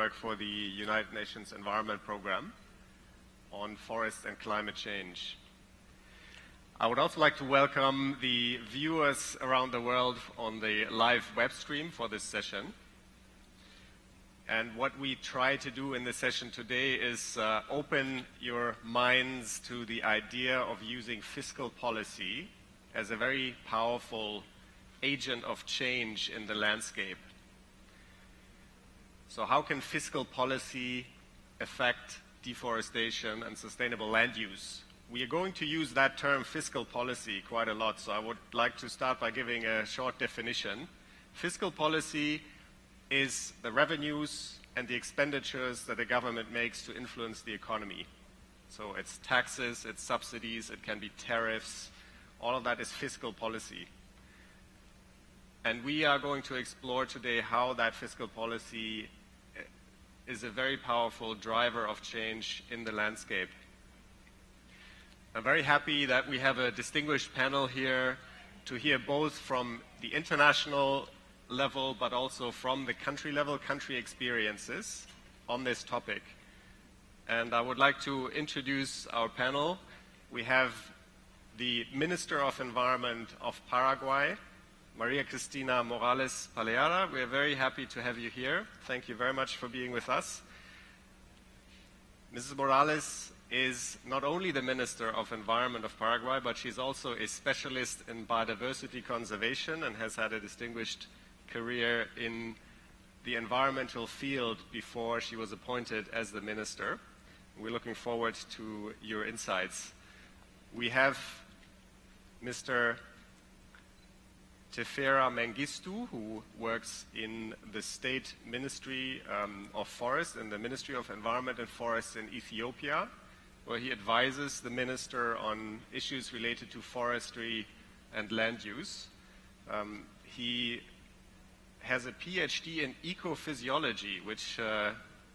work for the United Nations Environment Program on forests and climate change. I would also like to welcome the viewers around the world on the live web stream for this session. And what we try to do in this session today is open your minds to the idea of using fiscal policy as a very powerful agent of change in the landscape. So how can fiscal policy affect deforestation and sustainable land use? We are going to use that term fiscal policy quite a lot, so I would like to start by giving a short definition. Fiscal policy is the revenues and the expenditures that the government makes to influence the economy. So it's taxes, it's subsidies, it can be tariffs. All of that is fiscal policy. And we are going to explore today how that fiscal policy is a very powerful driver of change in the landscape. I'm very happy that we have a distinguished panel here to hear both from the international level but also from the country level, country experiences on this topic. And I would like to introduce our panel. We have the Minister of Environment of Paraguay, Maria Cristina Morales Palarea. We are very happy to have you here. Thank you very much for being with us. Mrs. Morales is not only the Minister of Environment of Paraguay, but she's also a specialist in biodiversity conservation and has had a distinguished career in the environmental field before she was appointed as the minister. We're looking forward to your insights. We have Mr. Tefera Mengistu, who works in the State Ministry of Forests and the Ministry of Environment and Forests in Ethiopia, where he advises the minister on issues related to forestry and land use. He has a PhD in ecophysiology, which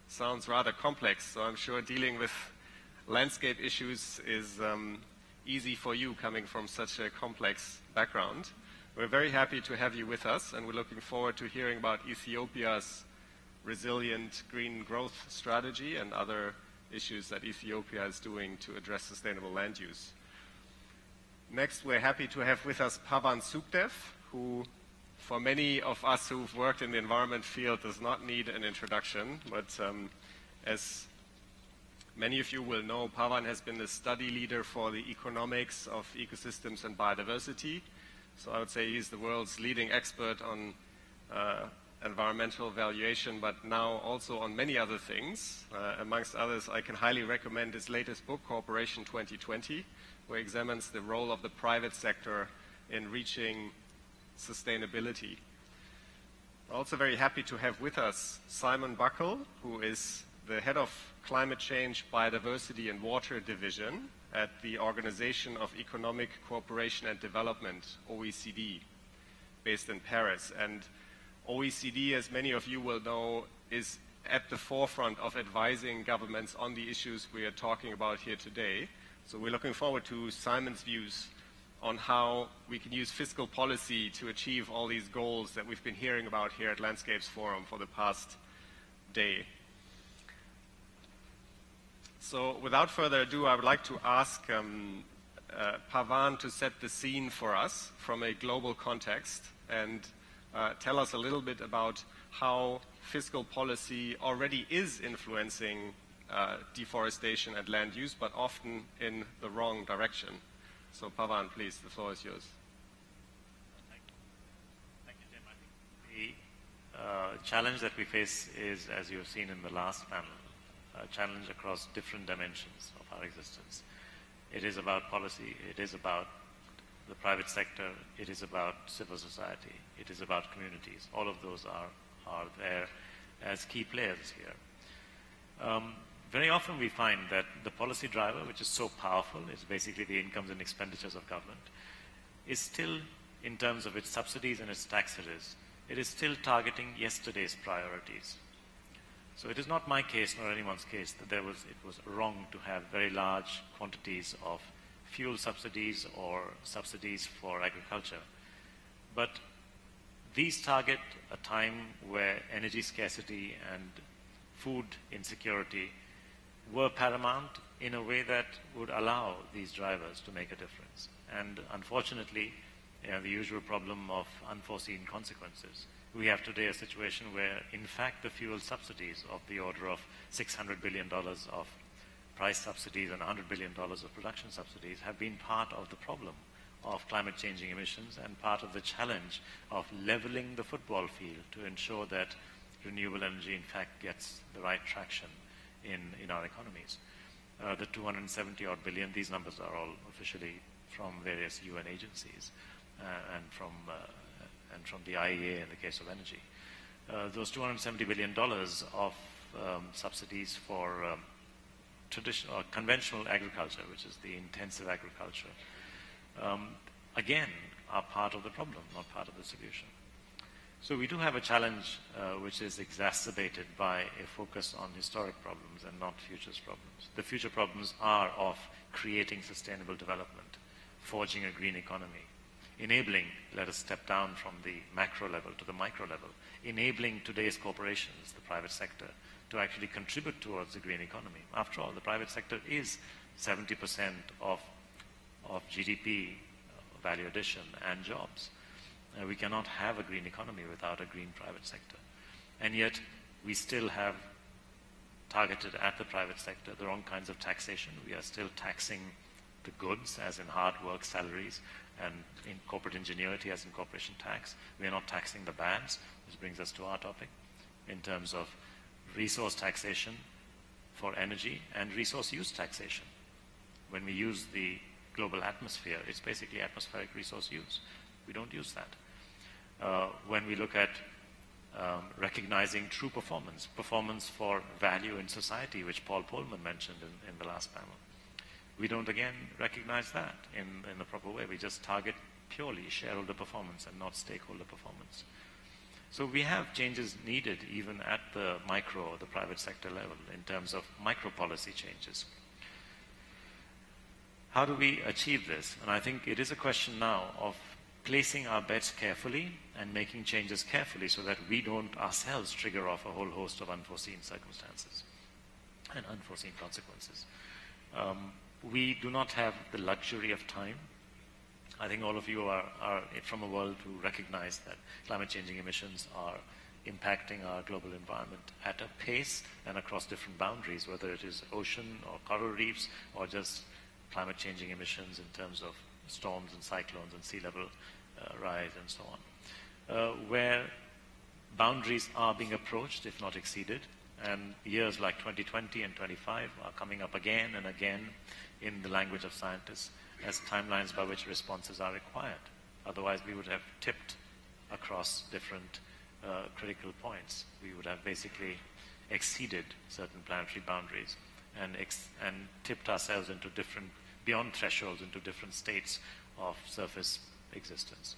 sounds rather complex, so I'm sure dealing with landscape issues is easy for you coming from such a complex background. We're very happy to have you with us, and we're looking forward to hearing about Ethiopia's resilient green growth strategy and other issues that Ethiopia is doing to address sustainable land use. Next, we're happy to have with us Pavan Sukhdev, who, for many of us who've worked in the environment field, does not need an introduction, but as many of you will know, Pavan has been the study leader for the economics of ecosystems and biodiversity. So I would say he's the world's leading expert on environmental valuation, but now also on many other things. Amongst others, I can highly recommend his latest book, Cooperation 2020, where he examines the role of the private sector in reaching sustainability. We're also very happy to have with us Simon Buckle, who is the head of Climate Change, Biodiversity and Water Division at the Organization of Economic Cooperation and Development, OECD, based in Paris. And OECD, as many of you will know, is at the forefront of advising governments on the issues we are talking about here today. So we're looking forward to Simon's views on how we can use fiscal policy to achieve all these goals that we've been hearing about here at Landscapes Forum for the past day. So without further ado, I would like to ask Pavan to set the scene for us from a global context and tell us a little bit about how fiscal policy already is influencing deforestation and land use, but often in the wrong direction. So Pavan, please, the floor is yours. Thank you, Tim. I think the challenge that we face is, as you have seen in the last panel, a challenge across different dimensions of our existence. It is about policy, it is about the private sector, it is about civil society, it is about communities. All of those are there as key players here. Very often we find that the policy driver, which is so powerful, is basically the incomes and expenditures of government, is still, in terms of its subsidies and its taxes, it is still targeting yesterday's priorities. So it is not my case nor anyone's case that it was wrong to have very large quantities of fuel subsidies or subsidies for agriculture. But these target a time where energy scarcity and food insecurity were paramount in a way that would allow these drivers to make a difference. And unfortunately, the usual problem of unforeseen consequences. We have today a situation where, in fact, the fuel subsidies of the order of $600 billion of price subsidies and $100 billion of production subsidies have been part of the problem of climate changing emissions and part of the challenge of leveling the football field to ensure that renewable energy, in fact, gets the right traction in our economies. The 270 odd billion, these numbers are all officially from various UN agencies and from the IEA in the case of energy. Those $270 billion of subsidies for traditional or conventional agriculture, which is the intensive agriculture, again, are part of the problem, not part of the solution. So we do have a challenge which is exacerbated by a focus on historic problems and not futures problems. The future problems are of creating sustainable development, forging a green economy, enabling, let us step down from the macro level to the micro level, enabling today's corporations, the private sector, to actually contribute towards the green economy. After all, the private sector is 70% of GDP, value addition, and jobs. We cannot have a green economy without a green private sector. And yet, we still have targeted at the private sector the wrong kinds of taxation. We are still taxing the goods, as in hard work, salaries, and in corporate ingenuity, as in corporation tax. We are not taxing the bads, which brings us to our topic, in terms of resource taxation for energy and resource use taxation. When we use the global atmosphere, it's basically atmospheric resource use. We don't use that. When we look at recognizing true performance, performance for value in society, which Paul Polman mentioned in the last panel, we don't again recognize that in the proper way. We just target purely shareholder performance and not stakeholder performance. So we have changes needed even at the micro or the private sector level in terms of micro policy changes. How do we achieve this? And I think it is a question now of placing our bets carefully and making changes carefully so that we don't ourselves trigger off a whole host of unforeseen circumstances and unforeseen consequences. We do not have the luxury of time. I think all of you are from a world who recognize that climate changing emissions are impacting our global environment at a pace and across different boundaries, whether it is ocean or coral reefs or just climate changing emissions in terms of storms and cyclones and sea level rise and so on, where boundaries are being approached, if not exceeded, and years like 2020 and 25 are coming up again and again in the language of scientists as timelines by which responses are required. Otherwise, we would have tipped across different critical points. We would have basically exceeded certain planetary boundaries and tipped ourselves into different, beyond thresholds, into different states of surface existence.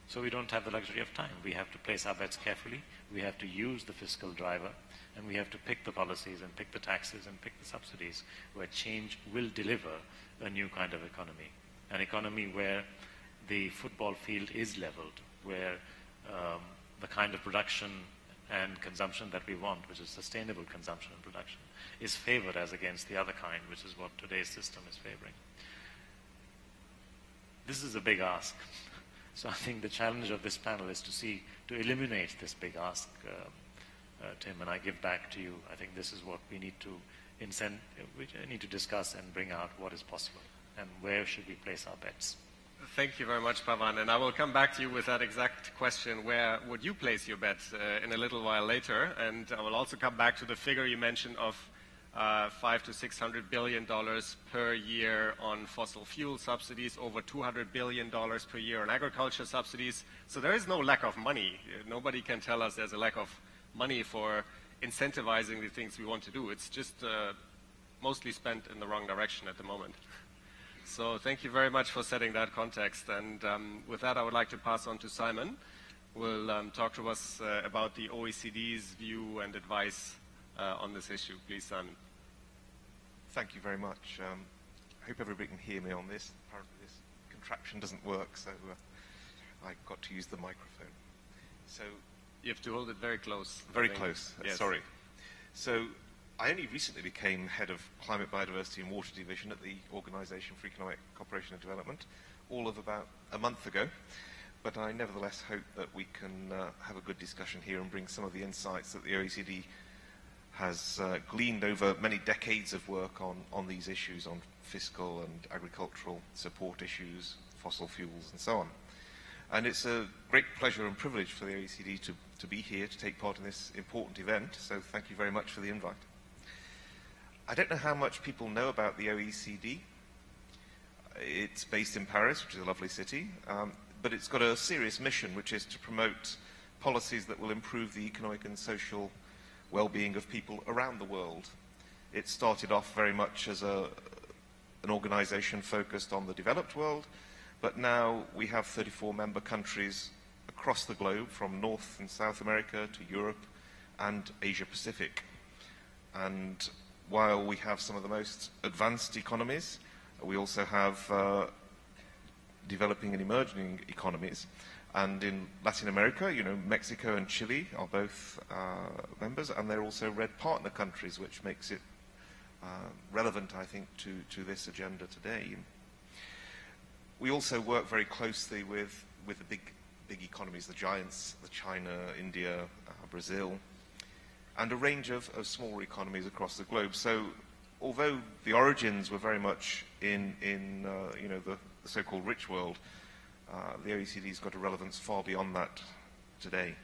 So we don't have the luxury of time. We have to place our bets carefully. We have to use the fiscal driver, and we have to pick the policies and pick the taxes and pick the subsidies where change will deliver a new kind of economy, an economy where the football field is leveled, where the kind of production and consumption that we want, which is sustainable consumption and production, is favored as against the other kind, which is what today's system is favoring. This is a big ask. So I think the challenge of this panel is to eliminate this big ask, Tim, and I give back to you. I think this is what we need to discuss and bring out what is possible and where should we place our bets. Thank you very much, Pavan, and I will come back to you with that exact question, where would you place your bets in a little while later, and I will also come back to the figure you mentioned of $500 to $600 billion per year on fossil fuel subsidies, over $200 billion per year on agriculture subsidies. So there is no lack of money. Nobody can tell us there's a lack of money for incentivizing the things we want to do. It's just mostly spent in the wrong direction at the moment. So thank you very much for setting that context. And with that, I would like to pass on to Simon, who will talk to us about the OECD's view and advice on this issue. Please, Simon. Thank you very much. I hope everybody can hear me on this. Apparently this contraption doesn't work, so I got to use the microphone. So you have to hold it very close. Very close. Yes. Sorry. So I only recently became head of Climate, Biodiversity and Water Division at the Organisation for Economic Cooperation and Development, all of about a month ago. But I nevertheless hope that we can have a good discussion here and bring some of the insights that the OECD has gleaned over many decades of work on these issues, on fiscal and agricultural support issues, fossil fuels and so on. And it's a great pleasure and privilege for the OECD to be here to take part in this important event, so thank you very much for the invite. I don't know how much people know about the OECD. It's based in Paris, which is a lovely city, but it's got a serious mission, which is to promote policies that will improve the economic and social well-being of people around the world. It started off very much as an organization focused on the developed world, but now we have 34 member countries across the globe, from North and South America to Europe and Asia Pacific. And while we have some of the most advanced economies, we also have developing and emerging economies. And in Latin America, you know, Mexico and Chile are both members, and they're also red partner countries, which makes it relevant, I think, to this agenda today. We also work very closely with the big economies, the giants, the China, India, Brazil, and a range of smaller economies across the globe. So although the origins were very much in you know, the so-called rich world, the OECD's got a relevance far beyond that today.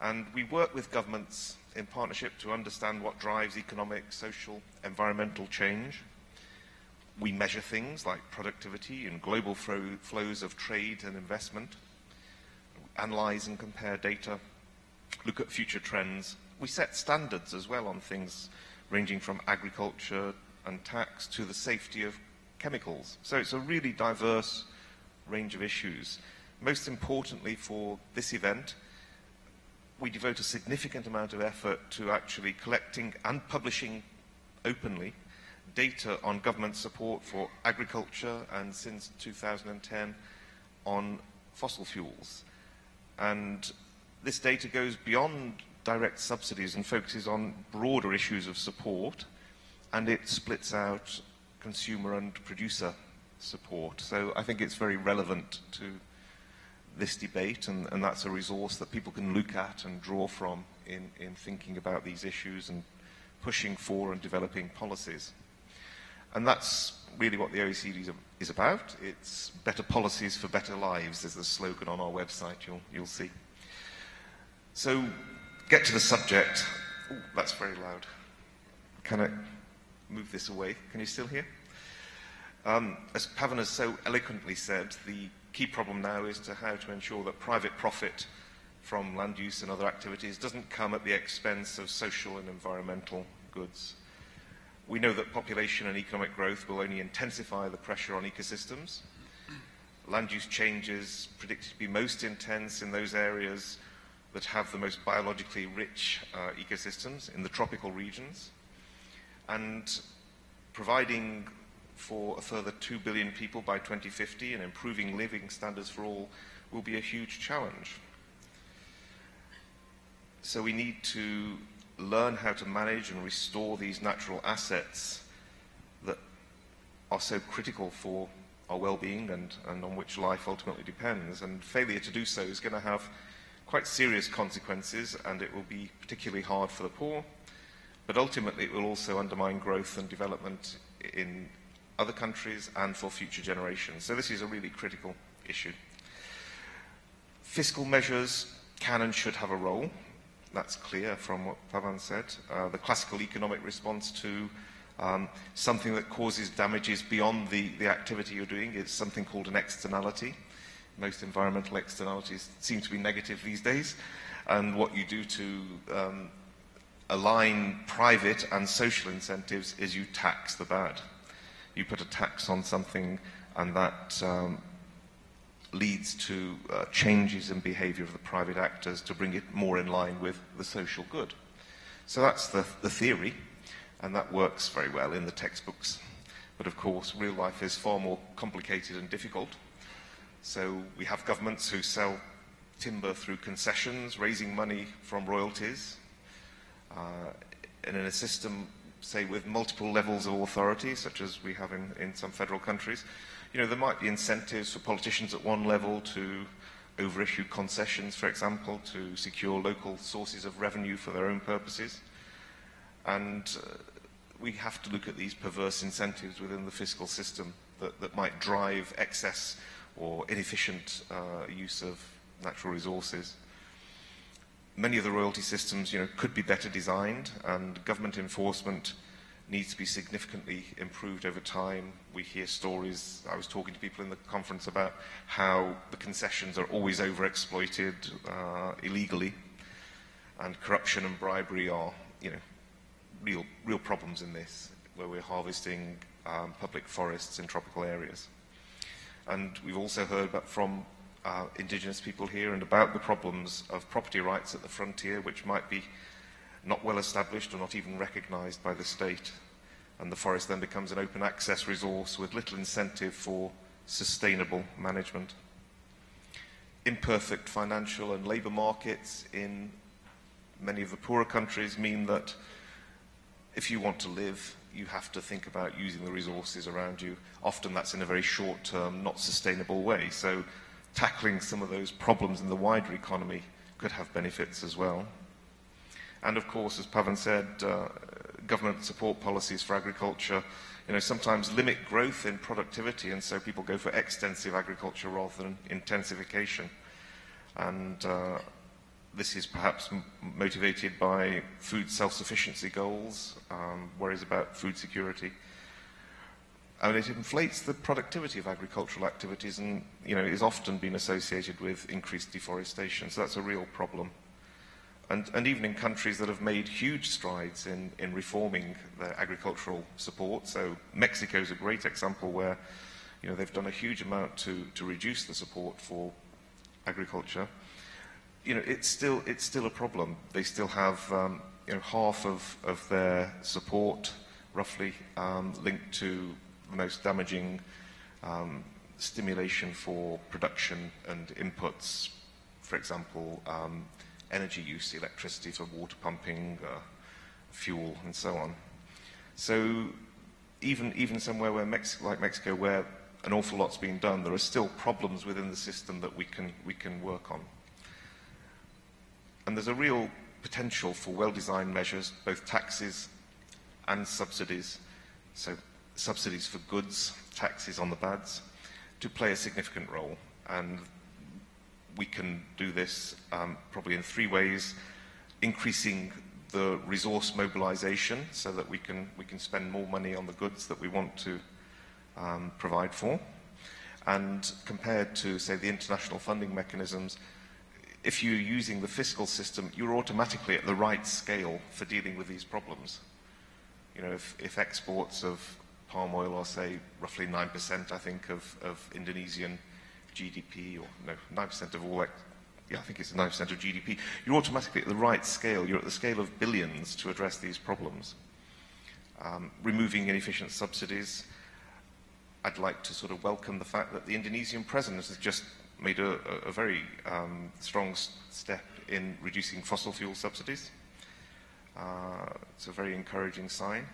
And we work with governments in partnership to understand what drives economic, social, environmental change. We measure things like productivity and global flows of trade and investment, analyze and compare data, look at future trends. We set standards as well on things ranging from agriculture and tax to the safety of chemicals. So it's a really diverse range of issues. Most importantly for this event, we devote a significant amount of effort to actually collecting and publishing openly data on government support for agriculture, and since 2010 on fossil fuels. And this data goes beyond direct subsidies and focuses on broader issues of support, and it splits out consumer and producer support. So I think it's very relevant to this debate, and that's a resource that people can look at and draw from in thinking about these issues and pushing for and developing policies. And that's really what the OECD is about. It's better policies for better lives is the slogan on our website, you'll see. So get to the subject. Ooh, that's very loud. Can I move this away? Can you still hear? As Pavan has so eloquently said, the key problem now is how to ensure that private profit from land use and other activities doesn't come at the expense of social and environmental goods. We know that population and economic growth will only intensify the pressure on ecosystems. Land use change is predicted to be most intense in those areas that have the most biologically rich ecosystems, in the tropical regions. And providing for a further 2 billion people by 2050 and improving living standards for all will be a huge challenge. So we need to learn how to manage and restore these natural assets that are so critical for our well-being and on which life ultimately depends. And failure to do so is going to have quite serious consequences, and it will be particularly hard for the poor, but ultimately it will also undermine growth and development in other countries and for future generations. So this is a really critical issue. Fiscal measures can and should have a role. That's clear from what Pavan said. The classical economic response to something that causes damages beyond the activity you're doing is something called an externality. Most environmental externalities seem to be negative these days. And what you do to align private and social incentives is you tax the bad. You put a tax on something, and that leads to changes in behavior of the private actors to bring it more in line with the social good. So that's the theory, and that works very well in the textbooks. But of course, real life is far more complicated and difficult. So we have governments who sell timber through concessions, raising money from royalties. in a system, say, with multiple levels of authority, such as we have in some federal countries, you know, there might be incentives for politicians at one level to overissue concessions, for example, to secure local sources of revenue for their own purposes. And we have to look at these perverse incentives within the fiscal system that might drive excess or inefficient use of natural resources. Many of the royalty systems, you know, could be better designed, and government enforcement needs to be significantly improved over time. We hear stories, I was talking to people in the conference about how the concessions are always overexploited illegally, and corruption and bribery are, you know, real problems in this, where we're harvesting public forests in tropical areas. And we've also heard from indigenous people here and about the problems of property rights at the frontier, which might be not well established or not even recognized by the state. And the forest then becomes an open access resource with little incentive for sustainable management. Imperfect financial and labor markets in many of the poorer countries mean that if you want to live, you have to think about using the resources around you. Often that's in a very short-term, not sustainable way. So tackling some of those problems in the wider economy could have benefits as well. And of course, as Pavan said, government support policies for agriculture, you know, sometimes limit growth in productivity, and so people go for extensive agriculture rather than intensification. And this is perhaps motivated by food self-sufficiency goals, worries about food security. And it inflates the productivity of agricultural activities, and, you know, is often been associated with increased deforestation. So that's a real problem. And even in countries that have made huge strides in reforming their agricultural support, so Mexico is a great example where, you know, they've done a huge amount to reduce the support for agriculture. You know, it's still a problem. They still have, you know, half of their support, roughly, linked to the most damaging stimulation for production and inputs, for example, energy use, electricity for water pumping, fuel, and so on. So even somewhere where like Mexico, where an awful lot's been done, there are still problems within the system that we can work on. And there's a real potential for well-designed measures, both taxes and subsidies, so subsidies for goods, taxes on the bads, to play a significant role. And we can do this probably in three ways: increasing the resource mobilization so that we can spend more money on the goods that we want to provide for. And compared to, say, the international funding mechanisms, if you're using the fiscal system, you're automatically at the right scale for dealing with these problems. You know, if exports of palm oil are, say, roughly 9%, I think, of Indonesian GDP, or no, 9% of all, yeah, I think it's 9% of GDP, you're automatically at the right scale. You're at the scale of billions to address these problems. Removing inefficient subsidies. I'd like to sort of welcome the fact that the Indonesian president has just made a very strong step in reducing fossil fuel subsidies. It's a very encouraging sign.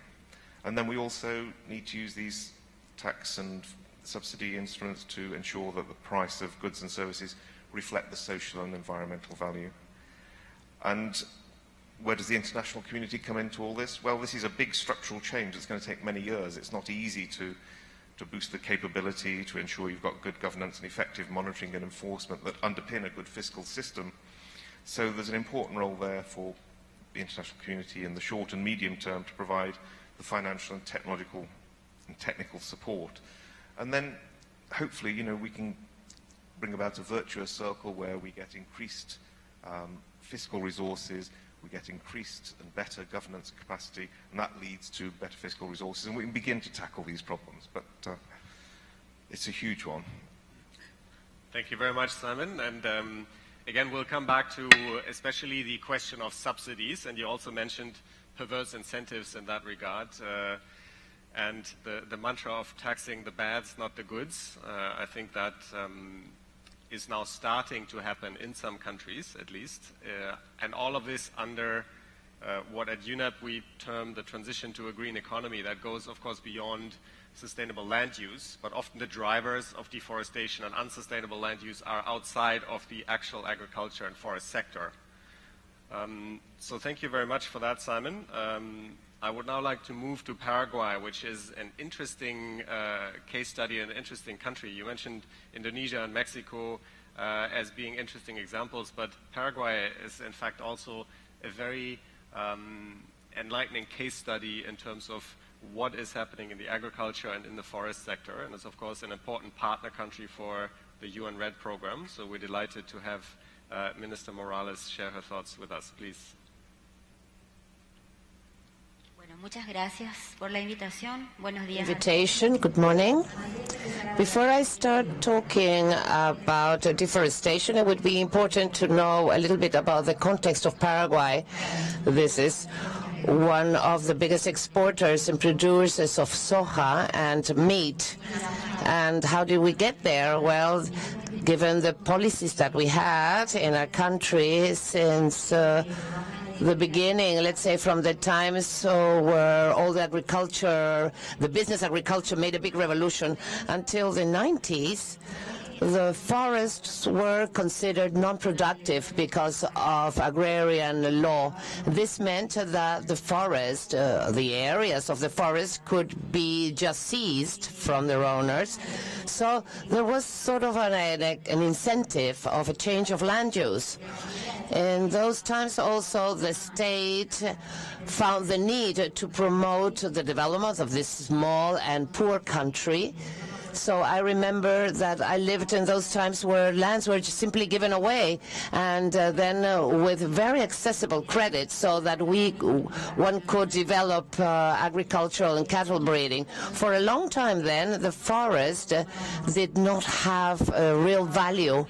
And then we also need to use these tax and subsidy instruments to ensure that the price of goods and services reflect the social and environmental value. And where does the international community come into all this? Well, this is a big structural change. It's going to take many years. It's not easy to boost the capability, to ensure you've got good governance and effective monitoring and enforcement that underpin a good fiscal system. So there's an important role there for the international community in the short and medium term to provide the financial and technical support. And then, hopefully, you know, we can bring about a virtuous circle where we get increased fiscal resources, we get increased and better governance capacity, and that leads to better fiscal resources, and we can begin to tackle these problems. But it's a huge one. Thank you very much, Simon. And again, we'll come back to especially the question of subsidies, and you also mentioned perverse incentives in that regard. And the mantra of taxing the bads, not the goods, I think that is now starting to happen in some countries, at least. And all of this under what at UNEP we term the transition to a green economy that goes, of course, beyond sustainable land use, but often the drivers of deforestation and unsustainable land use are outside of the actual agriculture and forest sector. So thank you very much for that, Simon. I would now like to move to Paraguay, which is an interesting case study, an interesting country. You mentioned Indonesia and Mexico as being interesting examples, but Paraguay is in fact also a very enlightening case study in terms of what is happening in the agriculture and in the forest sector, and it's of course an important partner country for the UN RED program. So we're delighted to have Minister Morales share her thoughts with us, please. Muchas gracias por la invitación. Buenos días. Invitation. Good morning. Before I start talking about deforestation, it would be important to know a little bit about the context of Paraguay. This is one of the biggest exporters and producers of soja and meat. And how did we get there? Well, given the policies that we had in our country since the beginning, let's say from the times where all the agriculture, the business agriculture made a big revolution until the 90s, the forests were considered non-productive because of agrarian law. This meant that the forest, the areas of the forest could be just seized from their owners. So there was sort of an incentive of a change of land use. In those times also the state found the need to promote the development of this small and poor country. So I remember that I lived in those times where lands were just simply given away, and then with very accessible credit, so that one could develop agricultural and cattle breeding. For a long time then, the forest did not have a real value,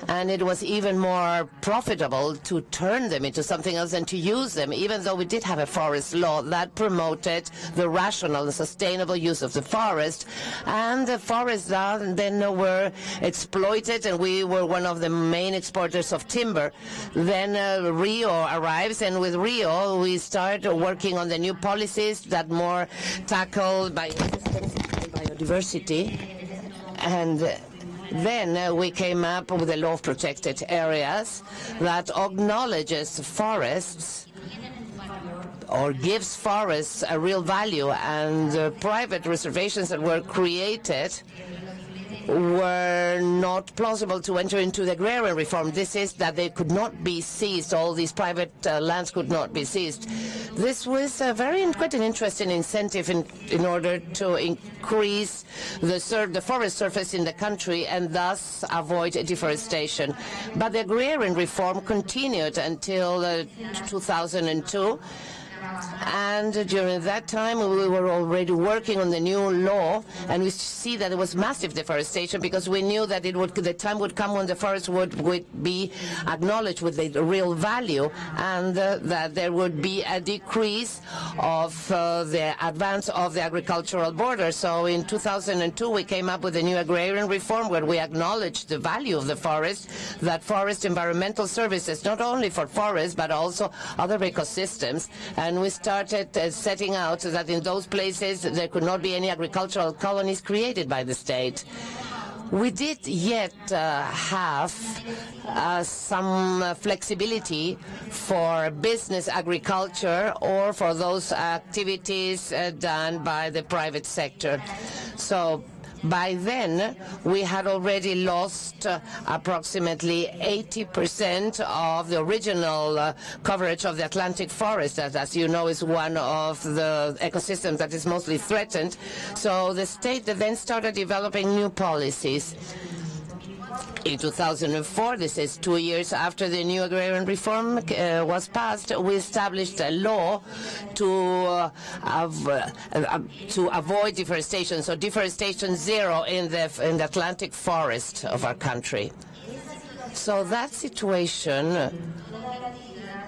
and it was even more profitable to turn them into something else than to use them, even though we did have a forest law that promoted the rational and sustainable use of the forest. And the forests then were exploited, and we were one of the main exporters of timber. Then Rio arrives, and with Rio we start working on the new policies that more tackle biodiversity. And then we came up with a law of protected areas that acknowledges forests or gives forests a real value, and private reservations that were created were not plausible to enter into the agrarian reform. This is that they could not be seized, all these private lands could not be seized. This was quite an interesting incentive in order to increase the forest surface in the country and thus avoid deforestation. But the agrarian reform continued until 2002. And during that time, we were already working on the new law, and we see that there was massive deforestation because we knew that the time would come when the forest would be acknowledged with a real value, and that there would be a decrease of the advance of the agricultural border. So in 2002, we came up with a new agrarian reform where we acknowledged the value of the forest, that forest environmental services, not only for forests, but also other ecosystems. And we started setting out that in those places there could not be any agricultural colonies created by the state. We did yet have some flexibility for business agriculture or for those activities done by the private sector. So by then, we had already lost approximately 80% of the original coverage of the Atlantic forest, that, as you know, is one of the ecosystems that is mostly threatened. So the state then started developing new policies. In 2004, this is 2 years after the new agrarian reform was passed, we established a law to avoid deforestation, so deforestation zero in the Atlantic forest of our country. So that situation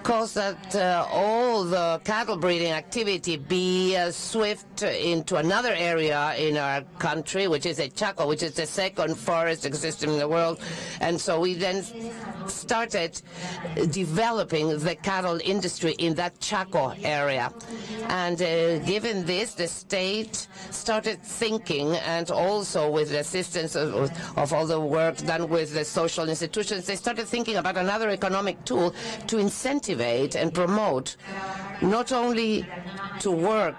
cause that all the cattle breeding activity be swift into another area in our country, which is the Chaco, which is the second forest ecosystem in the world. And so we then started developing the cattle industry in that Chaco area. And given this, the state started thinking, and also with the assistance of all the work done with the social institutions, they started thinking about another economic tool to incentivate and promote, not only to work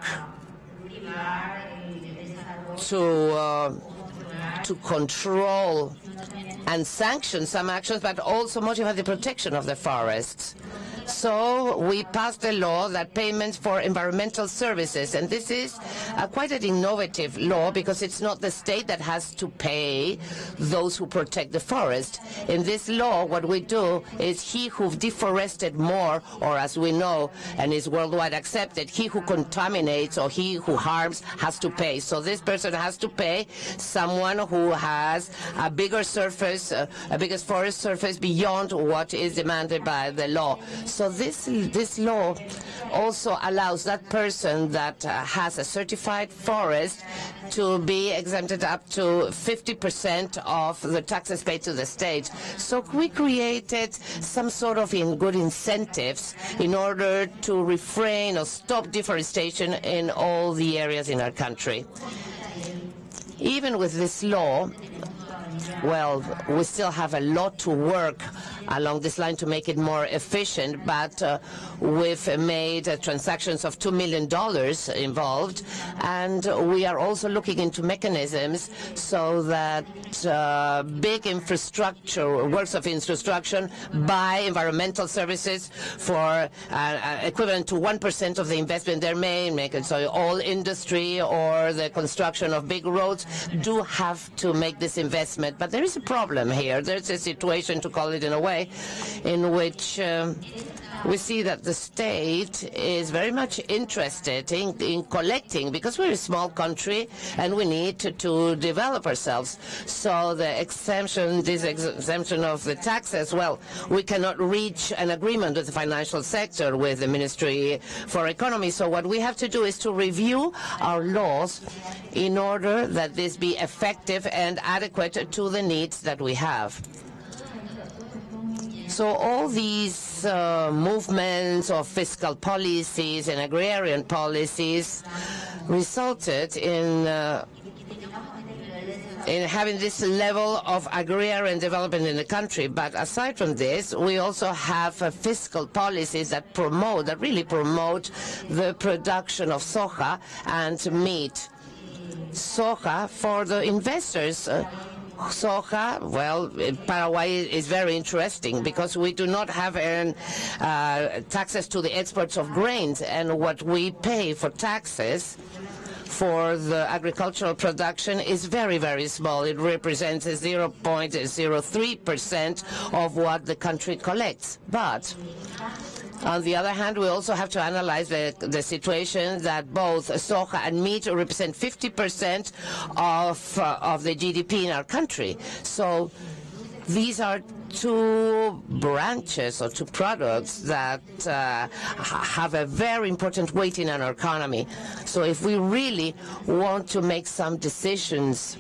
to control and sanction some actions, but also motivate the protection of the forests. So we passed a law that payments for environmental services, and this is quite an innovative law because it's not the state that has to pay those who protect the forest. In this law, what we do is he who deforested more, or as we know and is worldwide accepted, he who contaminates or he who harms has to pay. So this person has to pay someone who has a bigger surface, a biggest forest surface beyond what is demanded by the law. So this law also allows that person that has a certified forest to be exempted up to 50% of the taxes paid to the state. So we created some sort of good incentives in order to refrain or stop deforestation in all the areas in our country. Even with this law, well, we still have a lot to work along this line to make it more efficient, but we've made transactions of $2 million involved, and we are also looking into mechanisms so that big infrastructure, works of infrastructure, buy environmental services for equivalent to 1% of the investment they may make. And so all industry or the construction of big roads do have to make this investment. But there is a problem here. There's a situation, to call it in a way, in which we see that the state is very much interested in collecting, because we're a small country and we need to develop ourselves. So the exemption, this exemption of the taxes, well, we cannot reach an agreement with the financial sector, with the Ministry for Economy. So what we have to do is to review our laws in order that this be effective and adequate to the needs that we have. So all these movements of fiscal policies and agrarian policies resulted in having this level of agrarian development in the country. But aside from this, we also have fiscal policies that really promote the production of soja and meat. Soja for the investors. Soja, well, Paraguay is very interesting because we do not have taxes to the exports of grains, and what we pay for taxes for the agricultural production is very, very small. It represents 0.03% of what the country collects. But on the other hand, we also have to analyze the situation that both soja and meat represent 50% of the GDP in our country. So these are two branches or two products that have a very important weight in our economy. So if we really want to make some decisions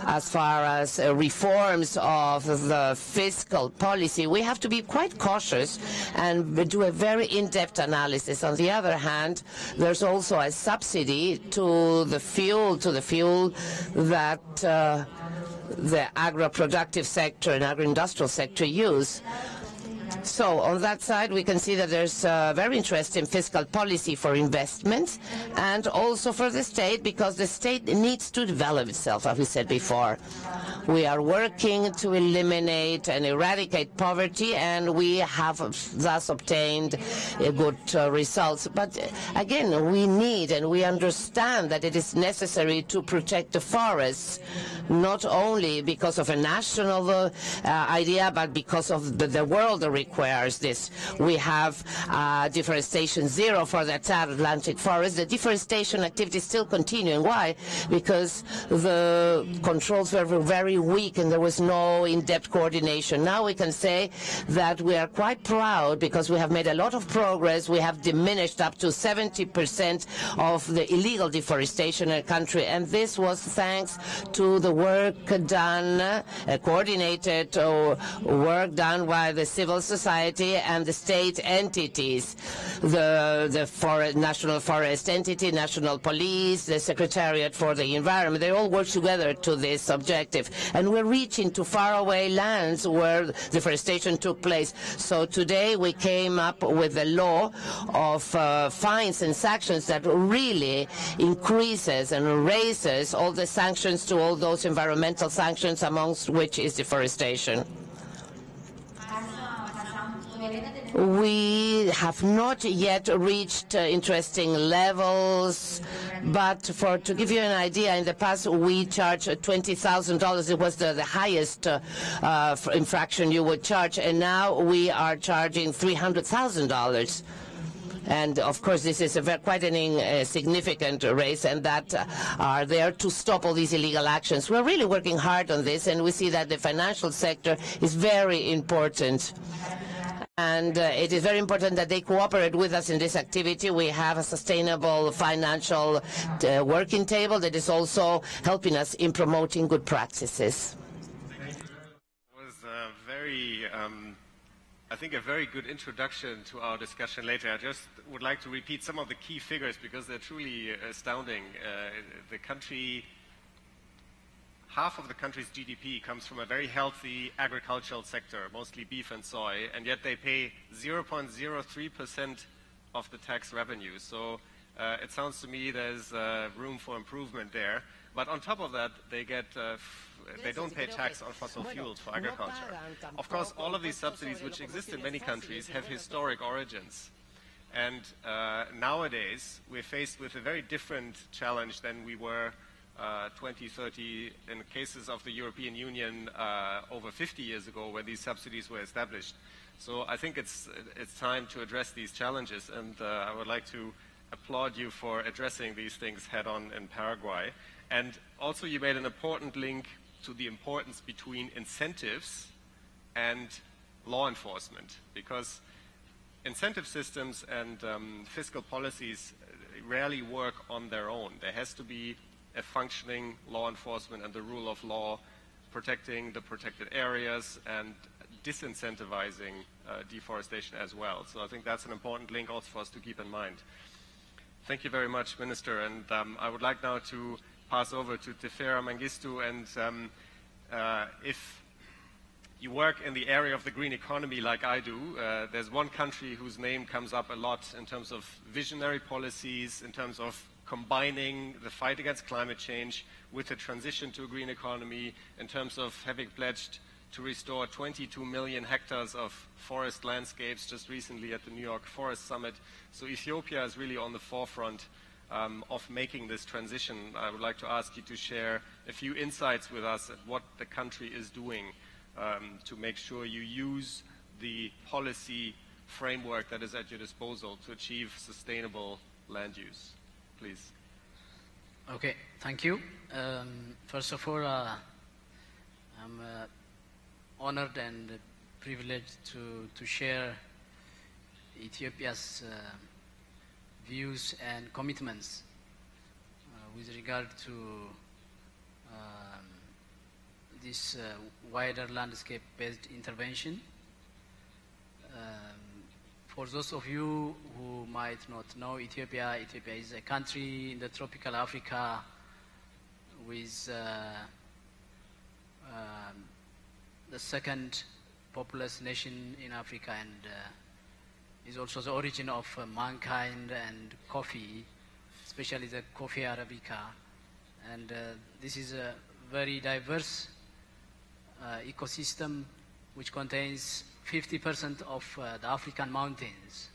as far as reforms of the fiscal policy, we have to be quite cautious and do a very in-depth analysis. On the other hand, there's also a subsidy to the fuel that the agro-productive sector and agro-industrial sector use. So on that side, we can see that there's a very interesting fiscal policy for investments and also for the state, because the state needs to develop itself, as we said before. We are working to eliminate and eradicate poverty, and we have thus obtained good results. But again, we need and we understand that it is necessary to protect the forests, not only because of a national idea, but because of the world requires this. We have deforestation zero for the Atlantic forest. The deforestation activity is still continuing. Why? Because the controls were very weak and there was no in-depth coordination. Now we can say that we are quite proud because we have made a lot of progress. We have diminished up to 70% of the illegal deforestation in the country, and this was thanks to the work done, coordinated work done by the civil society and the state entities, the National Forest Entity, National Police, the Secretariat for the Environment. They all work together to this objective, and we're reaching to faraway lands where deforestation took place. So today we came up with a law of fines and sanctions that really increases and raises all the sanctions to all those environmental sanctions, amongst which is deforestation. We have not yet reached interesting levels, but to give you an idea, in the past we charged $20,000. It was the highest infraction you would charge, and now we are charging $300,000. And of course, this is quite a significant raise, and that are there to stop all these illegal actions. We're really working hard on this, and we see that the financial sector is very important. And it is very important that they cooperate with us in this activity. We have a sustainable financial working table that is also helping us in promoting good practices. It was I think, a very good introduction to our discussion later. I just would like to repeat some of the key figures because they're truly astounding. The country, half of the country's GDP comes from a very healthy agricultural sector, mostly beef and soy, and yet they pay 0.03% of the tax revenue. So it sounds to me there's room for improvement there. But on top of that, they don't pay tax on fossil fuels for agriculture. Of course, all of these subsidies, which exist in many countries, have historic origins. And nowadays, we're faced with a very different challenge than we were 20, 30, in cases of the European Union over 50 years ago when these subsidies were established. So I think it's time to address these challenges, and I would like to applaud you for addressing these things head-on in Paraguay. And also you made an important link to the importance between incentives and law enforcement, because incentive systems and fiscal policies rarely work on their own. There has to be a functioning law enforcement and the rule of law protecting the protected areas and disincentivizing deforestation as well. So I think that's an important link also for us to keep in mind. Thank you very much, Minister. And I would like now to pass over to Tefera Mengistu. And if you work in the area of the green economy like I do, there's one country whose name comes up a lot in terms of visionary policies, in terms of combining the fight against climate change with the transition to a green economy, in terms of having pledged to restore 22 million hectares of forest landscapes just recently at the New York Forest Summit. So Ethiopia is really on the forefront of making this transition. I would like to ask you to share a few insights with us at what the country is doing to make sure you use the policy framework that is at your disposal to achieve sustainable land use. Please. Okay, thank you. First of all, I'm honored and privileged to share Ethiopia's views and commitments with regard to this wider landscape-based intervention. For those of you who might not know Ethiopia, Ethiopia is a country in the tropical Africa with the second populous nation in Africa, and is also the origin of mankind and coffee, especially the coffee arabica. And this is a very diverse ecosystem which contains 50% of the African mountains.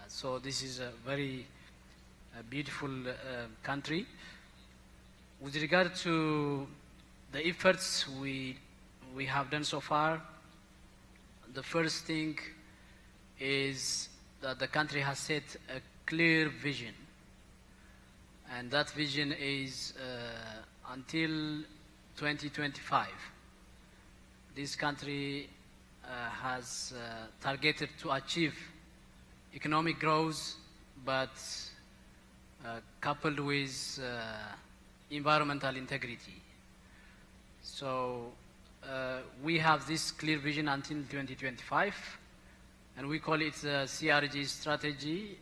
So this is a very beautiful country. With regard to the efforts we have done so far, the first thing is that the country has set a clear vision. And that vision is until 2025. This country has targeted to achieve economic growth, but coupled with environmental integrity. So we have this clear vision until 2025, and we call it the CRG strategy,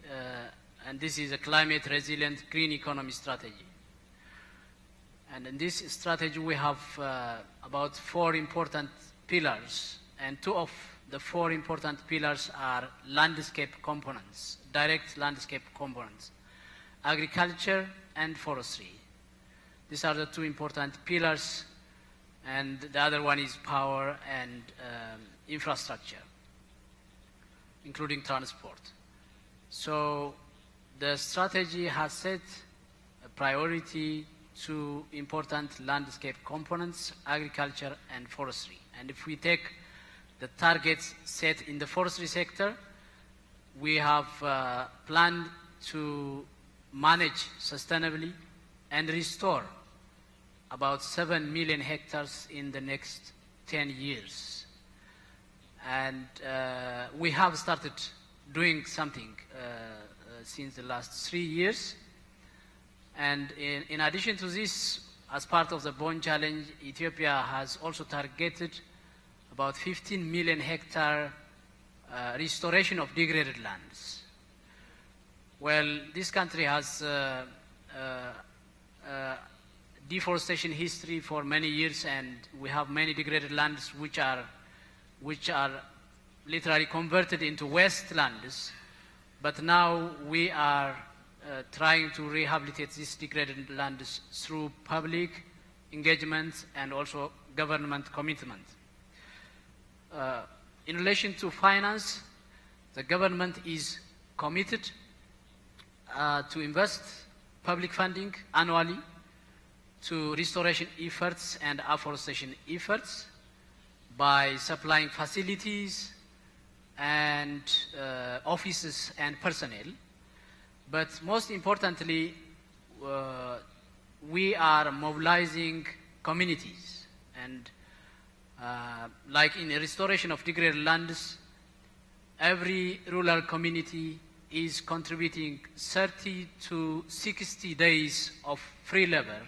and this is a climate resilient green economy strategy. And in this strategy we have about 4 important pillars, and 2 of the 4 important pillars are landscape components, direct landscape components, agriculture and forestry. These are the 2 important pillars, and the other one is power and infrastructure, including transport. So the strategy has set a priority to important landscape components, agriculture and forestry. And if we take the targets set in the forestry sector, we have planned to manage sustainably and restore about 7 million hectares in the next 10 years. And we have started doing something since the last 3 years. And in addition to this, as part of the Bond Challenge, Ethiopia has also targeted about 15 million hectare restoration of degraded lands. Well, this country has deforestation history for many years, and we have many degraded lands which are literally converted into wastelands. But now we are trying to rehabilitate these degraded lands through public engagement and also government commitment. In relation to finance, the government is committed to invest public funding annually to restoration efforts and afforestation efforts by supplying facilities and offices and personnel. But most importantly, we are mobilizing communities, and like in the restoration of degraded lands, every rural community is contributing 30 to 60 days of free labor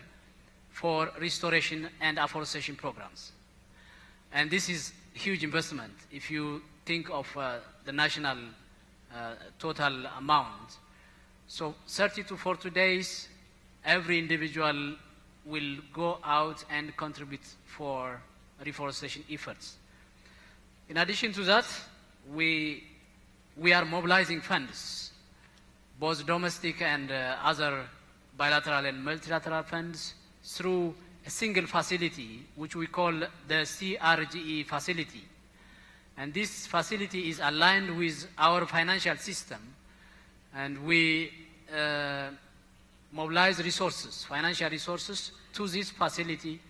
for restoration and afforestation programs. And this is huge investment if you think of the national total amount. So 30 to 40 days, every individual will go out and contribute for reforestation efforts. In addition to that, we are mobilizing funds, both domestic and other bilateral and multilateral funds, through a single facility, which we call the CRGE facility. And this facility is aligned with our financial system, and we mobilize resources, financial resources, to this facility,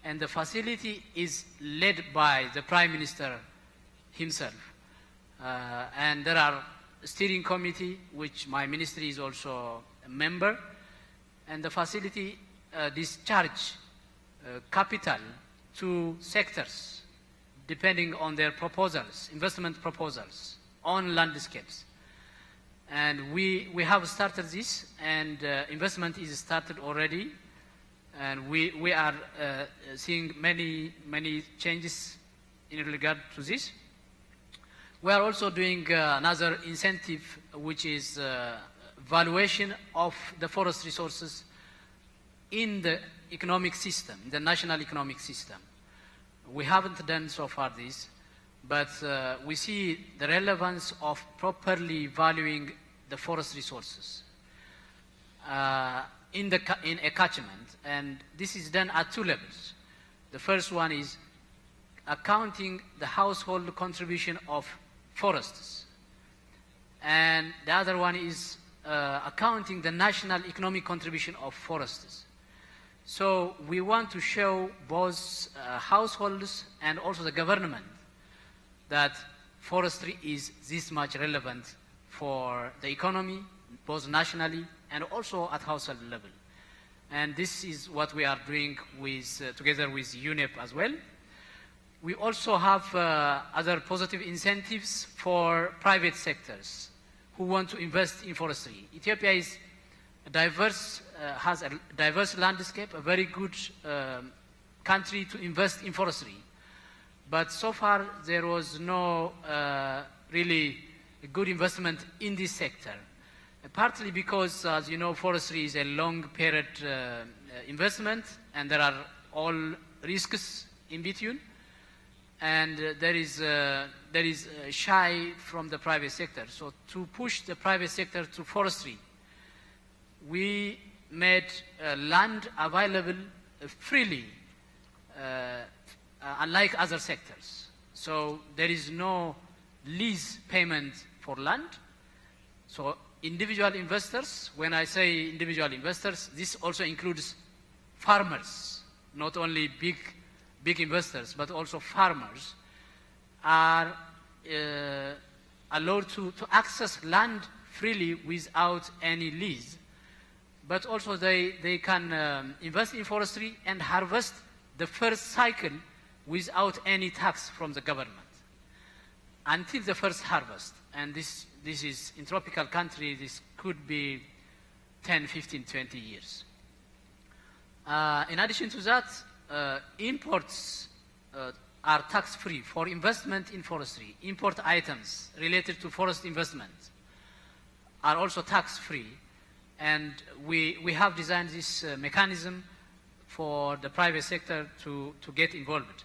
and the facility is led by the Prime Minister himself. And there are a steering committee, which my ministry is also a member, and the facility discharge capital to sectors depending on their proposals, investment proposals on landscapes. And we have started this, and investment is started already, and we are seeing many changes in regard to this. We are also doing another incentive, which is valuation of the forest resources in the economic system, the national economic system. We haven't done so far this, but we see the relevance of properly valuing the forest resources in a catchment, and this is done at 2 levels. The first one is accounting the household contribution of forests, and the other one is accounting the national economic contribution of forests. So we want to show both households and also the government that forestry is this much relevant for the economy, both nationally and also at household level. And this is what we are doing with, together with UNEP as well. We also have other positive incentives for private sectors who want to invest in forestry. Ethiopia is a diverse, has a diverse landscape, a very good country to invest in forestry. But so far there was no really a good investment in this sector. Partly because, as you know, forestry is a long period investment and there are all risks in between. And there is shy from the private sector. So to push the private sector to forestry, we made land available freely, unlike other sectors. So there is no lease payment for land. So individual investors, when I say individual investors, this also includes farmers, not only big investors, but also farmers are allowed to access land freely without any lease. But also they can invest in forestry and harvest the first cycle without any tax from the government until the first harvest. And this is, in tropical country, this could be 10, 15, 20 years. In addition to that, imports are tax-free for investment in forestry. Import items related to forest investment are also tax-free. And we have designed this mechanism for the private sector to get involved.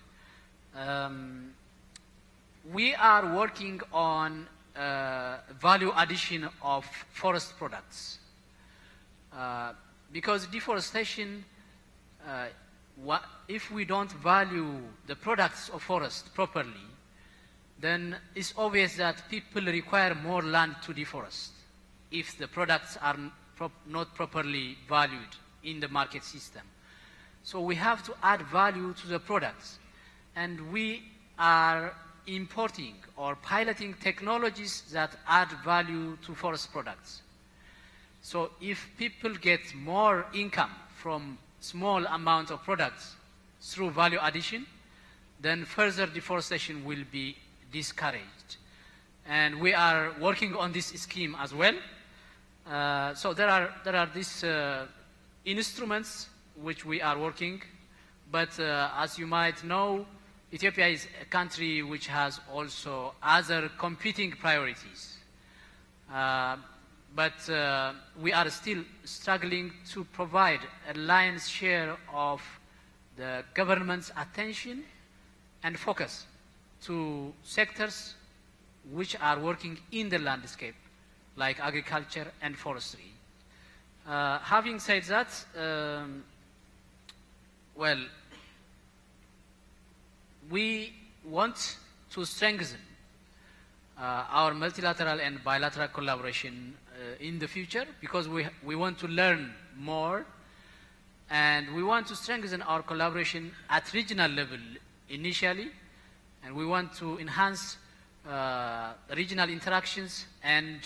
We are working on value addition of forest products. Because deforestation, if we don't value the products of forest properly, then it's obvious that people require more land to deforest if the products are not properly valued in the market system. So we have to add value to the products. And we are importing or piloting technologies that add value to forest products. So if people get more income from small amount of products through value addition, then further deforestation will be discouraged. And we are working on this scheme as well. So there are these instruments which we are working, but as you might know, Ethiopia is a country which has also other competing priorities. But we are still struggling to provide a lion's share of the government's attention and focus to sectors which are working in the landscape, like agriculture and forestry. Having said that, well, we want to strengthen our multilateral and bilateral collaboration in the future because we want to learn more, and we want to strengthen our collaboration at regional level initially, and we want to enhance regional interactions and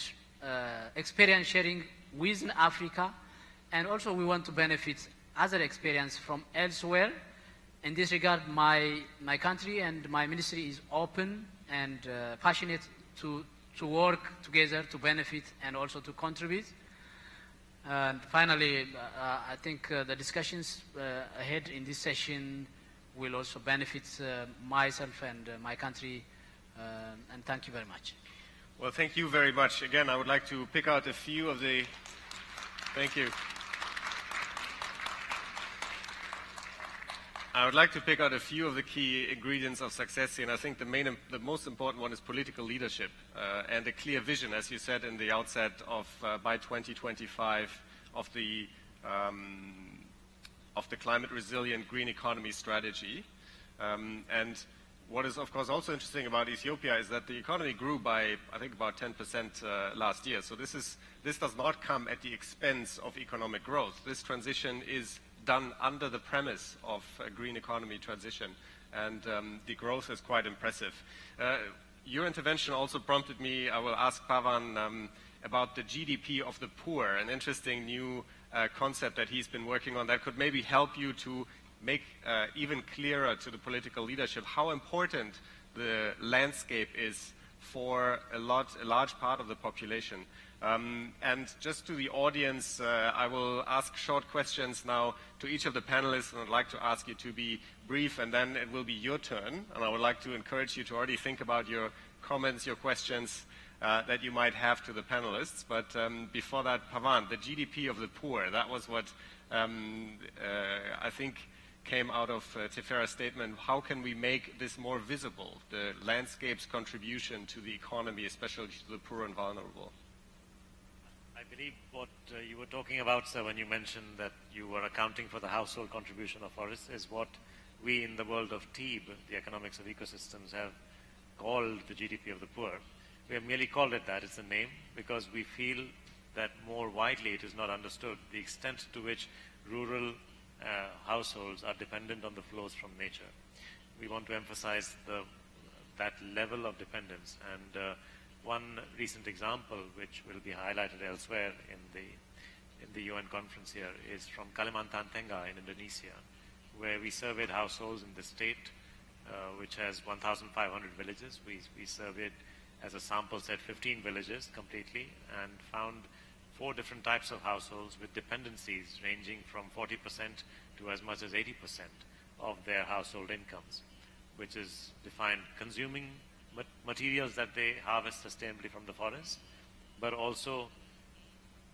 experience sharing within Africa, and also we want to benefit other experience from elsewhere. In this regard, my country and my ministry is open and passionate to work together to benefit and also to contribute. And finally, I think the discussions ahead in this session will also benefit myself and my country, and thank you very much. Well, thank you very much. Again, I would like to pick out a few of the... Thank you. I would like to pick out a few of the key ingredients of success here, and I think the most important one is political leadership and a clear vision, as you said in the outset, of by 2025 of the climate resilient green economy strategy. And what is, of course, also interesting about Ethiopia is that the economy grew by, I think, about 10% last year. So this does not come at the expense of economic growth. This transition is done under the premise of a green economy transition, and the growth is quite impressive. your intervention also prompted me, I will ask Pavan about the GDP of the poor, an interesting new concept that he's been working on that could maybe help you to make even clearer to the political leadership how important the landscape is for a large part of the population. And just to the audience, I will ask short questions now to each of the panelists, and I'd like to ask you to be brief, and then it will be your turn. And I would like to encourage you to already think about your comments, your questions that you might have to the panelists. But before that, Pavan, the GDP of the poor, that was what I think came out of Tefera's statement. How can we make this more visible, the landscape's contribution to the economy, especially to the poor and vulnerable? I believe what you were talking about, sir, when you mentioned that you were accounting for the household contribution of forests, is what we in the world of TEEB, the economics of ecosystems, have called the GDP of the poor. We have merely called it that. It's a name because we feel that more widely it is not understood the extent to which rural households are dependent on the flows from nature. We want to emphasize that level of dependence. And one recent example, which will be highlighted elsewhere in the UN conference here, is from Kalimantan Tengah in Indonesia, where we surveyed households in the state, which has 1,500 villages. We surveyed, as a sample set, 15 villages completely, and found 4 different types of households with dependencies ranging from 40% to as much as 80% of their household incomes, which is defined consuming materials that they harvest sustainably from the forest, but also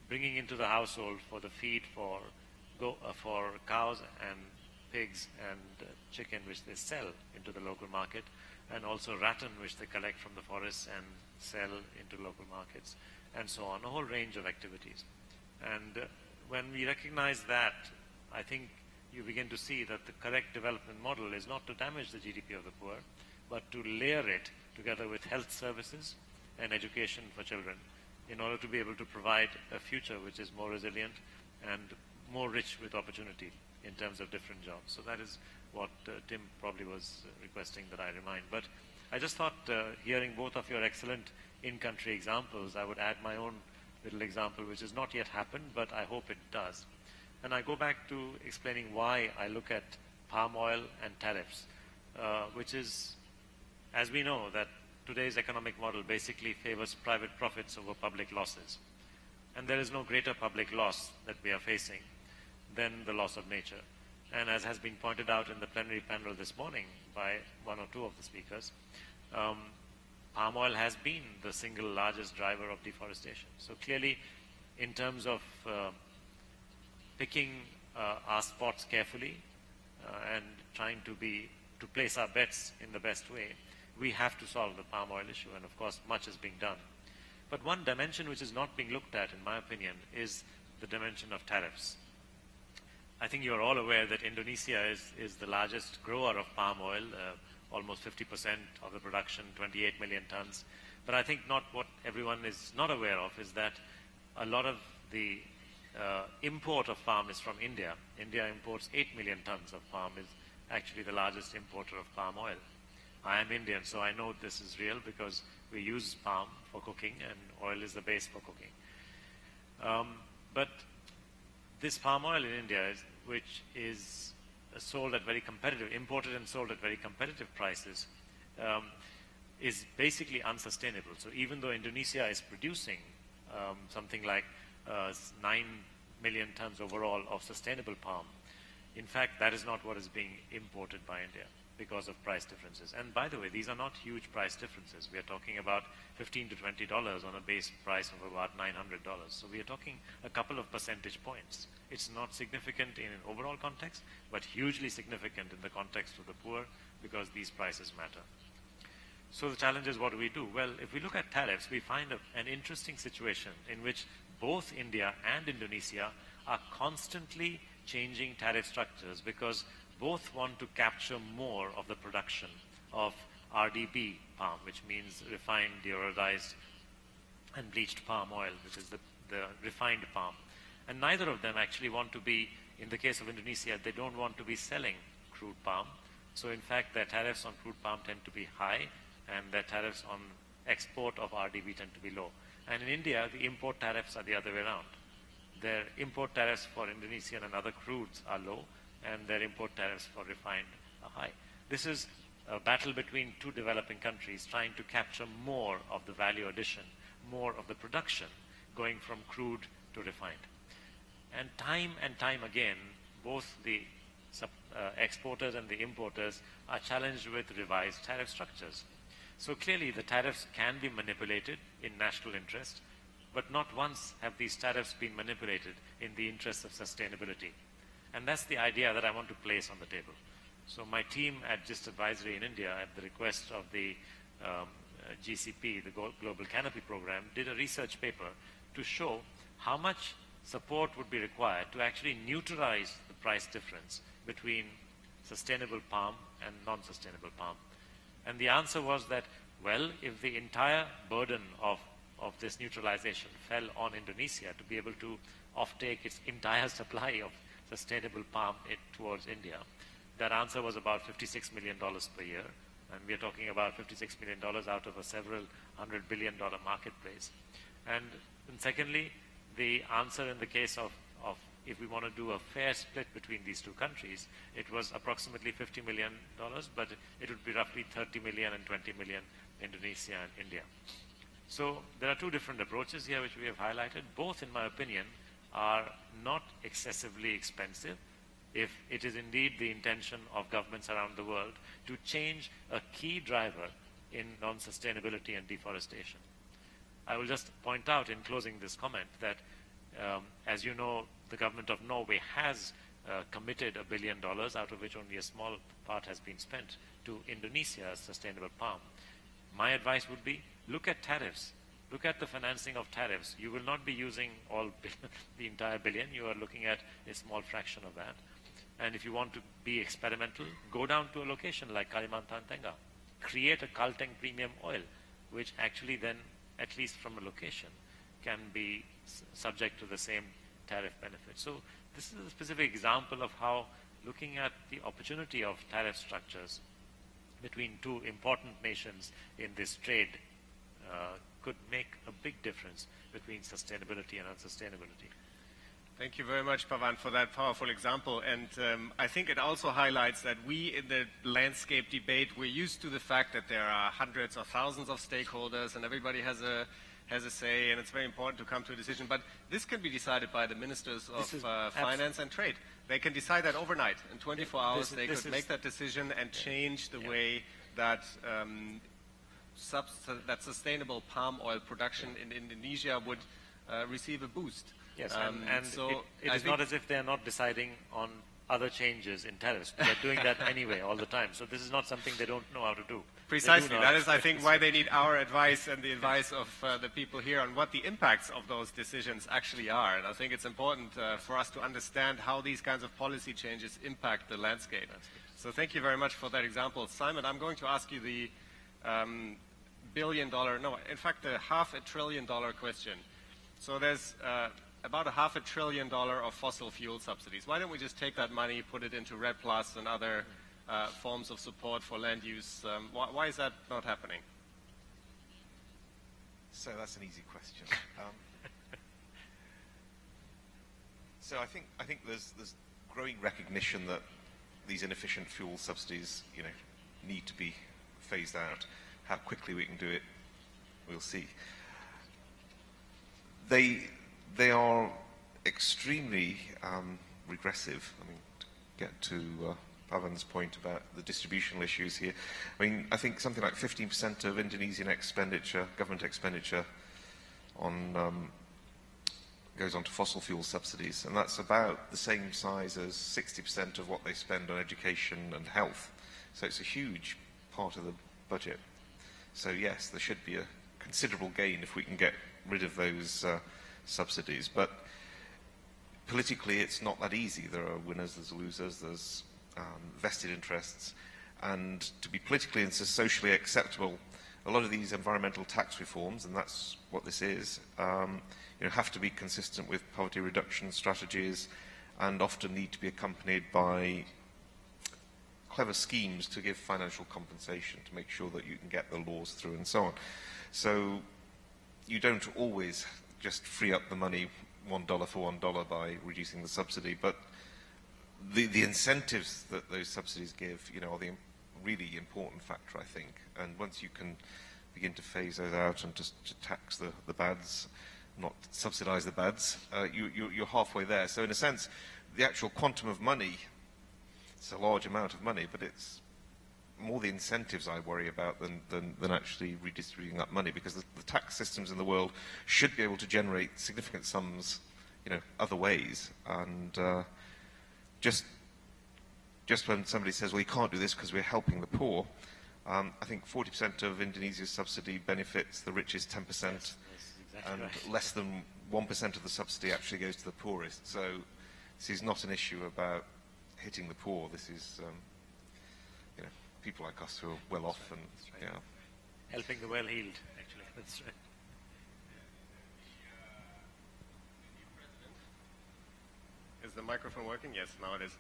bringing into the household for the feed for cows and pigs and chicken, which they sell into the local market, and also rattan, which they collect from the forests and sell into local markets, and so on, a whole range of activities. And when we recognize that, I think you begin to see that the correct development model is not to damage the GDP of the poor, but to layer it together with health services and education for children in order to be able to provide a future which is more resilient and more rich with opportunity in terms of different jobs. So that is what Tim probably was requesting that I remind. But I just thought, hearing both of your excellent in-country examples, I would add my own little example, which has not yet happened, but I hope it does. And I go back to explaining why I look at palm oil and tariffs, which is, as we know, that today's economic model basically favors private profits over public losses. And there is no greater public loss that we are facing than the loss of nature. And as has been pointed out in the plenary panel this morning by 1 or 2 of the speakers, palm oil has been the single largest driver of deforestation. So clearly, in terms of picking our spots carefully and trying to place our bets in the best way, we have to solve the palm oil issue, and of course much is being done. But one dimension which is not being looked at, in my opinion, is the dimension of tariffs. I think you're all aware that Indonesia is the largest grower of palm oil, almost 50% of the production, 28 million tons. But I think what everyone is not aware of is that a lot of the import of palm is from India. India imports 8 million tons of palm, is actually the largest importer of palm oil. I am Indian, so I know this is real because we use palm for cooking and oil is the base for cooking. But this palm oil in India, which is sold at very competitive, imported and sold at very competitive prices, is basically unsustainable. So even though Indonesia is producing something like 9 million tons overall of sustainable palm, in fact, that is not what is being imported by India because of price differences. And by the way, these are not huge price differences. We are talking about $15 to $20 on a base price of about $900. So we are talking a couple of percentage points. It's not significant in an overall context, but hugely significant in the context of the poor because these prices matter. So the challenge is, what do we do? Well, if we look at tariffs, we find an interesting situation in which both India and Indonesia are constantly changing tariff structures because both want to capture more of the production of RDP palm, which means refined, deodorized, and bleached palm oil, which is the refined palm. And neither of them actually want to be, in the case of Indonesia, they don't want to be selling crude palm. So in fact, their tariffs on crude palm tend to be high, and their tariffs on export of RDB tend to be low. And in India, the import tariffs are the other way around. Their import tariffs for Indonesian and other crudes are low, and their import tariffs for refined are high. This is a battle between two developing countries trying to capture more of the value addition, more of the production, going from crude to refined. And time again, both the exporters and the importers are challenged with revised tariff structures. So clearly the tariffs can be manipulated in national interest, but not once have these tariffs been manipulated in the interest of sustainability. And that's the idea that I want to place on the table. So my team at GIST Advisory in India, at the request of the GCP, the Global Canopy Program, did a research paper to show how much support would be required to actually neutralize the price difference between sustainable palm and non-sustainable palm. And the answer was that, well, if the entire burden of this neutralization fell on Indonesia to be able to offtake its entire supply of sustainable palm towards India, that answer was about $56 million per year. And we are talking about $56 million out of a several $100 billion marketplace. And secondly, the answer in the case of if we want to do a fair split between these two countries, it was approximately $50 million, but it would be roughly 30 million and 20 million Indonesia and India. So there are two different approaches here which we have highlighted. Both, in my opinion, are not excessively expensive if it is indeed the intention of governments around the world to change a key driver in non-sustainability and deforestation. I will just point out in closing this comment that, as you know, the government of Norway has committed $1 billion, out of which only a small part has been spent, to Indonesia's sustainable palm. My advice would be, look at tariffs. Look at the financing of tariffs. You will not be using the entire billion. You are looking at a small fraction of that. And if you want to be experimental, go down to a location like Kalimantan Tengah. Create a Kalteng premium oil, which actually then, at least from a location, can be subject to the same tariff benefit. So this is a specific example of how looking at the opportunity of tariff structures between two important nations in this trade could make a big difference between sustainability and unsustainability. Thank you very much, Pavan, for that powerful example. And I think it also highlights that we, in the landscape debate, we're used to the fact that there are hundreds or thousands of stakeholders and everybody has a say, and it's very important to come to a decision. But this can be decided by the ministers of finance and trade. They can decide that overnight. In 24 hours, they could make that decision and change the way that that sustainable palm oil production in Indonesia would receive a boost. Yes, and so it is not as if they are not deciding on other changes in tariffs. They're doing that anyway all the time. So this is not something they don't know how to do. Precisely. That is, I think, why they need our advice and the advice of the people here on what the impacts of those decisions actually are. And I think it's important for us to understand how these kinds of policy changes impact the landscape. So thank you very much for that example. Simon, I'm going to ask you the $1 billion, no, in fact, the $500 billion question. So there's about $500 billion of fossil fuel subsidies. Why don't we just take that money, put it into RED Plus and other forms of support for land use? Why is that not happening? So that's an easy question. So I think there's growing recognition that these inefficient fuel subsidies, need to be phased out. How quickly we can do it, we'll see. They are extremely regressive. I mean, to get to Pavan's point about the distributional issues here, I think something like 15% of Indonesian expenditure, government expenditure, goes on to fossil fuel subsidies, and that's about the same size as 60% of what they spend on education and health. So it's a huge part of the budget. So yes, there should be a considerable gain if we can get rid of those subsidies. But politically, it's not that easy. There are winners, there's losers, there's vested interests. And to be politically and socially acceptable, a lot of these environmental tax reforms, and that's what this is, have to be consistent with poverty reduction strategies and often need to be accompanied by clever schemes to give financial compensation to make sure that you can get the laws through and so on. So you don't always just free up the money $1 for $1 by reducing the subsidy, but the incentives that those subsidies give, are the really important factor, I think. And once you can begin to phase those out and just to tax the bads, not subsidize the bads, you're halfway there. So in a sense, the actual quantum of money, it's a large amount of money, but it's more the incentives I worry about than actually redistributing that money, because the tax systems in the world should be able to generate significant sums, other ways. And just when somebody says, well, you can't do this because we're helping the poor, I think 40% of Indonesia's subsidy benefits the richest 10%, yes, exactly, and right. Less than 1% of the subsidy actually goes to the poorest. So this is not an issue about hitting the poor. This is people like us who are well off, and right. Helping the well-heeled, actually. That's right. Is the microphone working? Yes, now it is.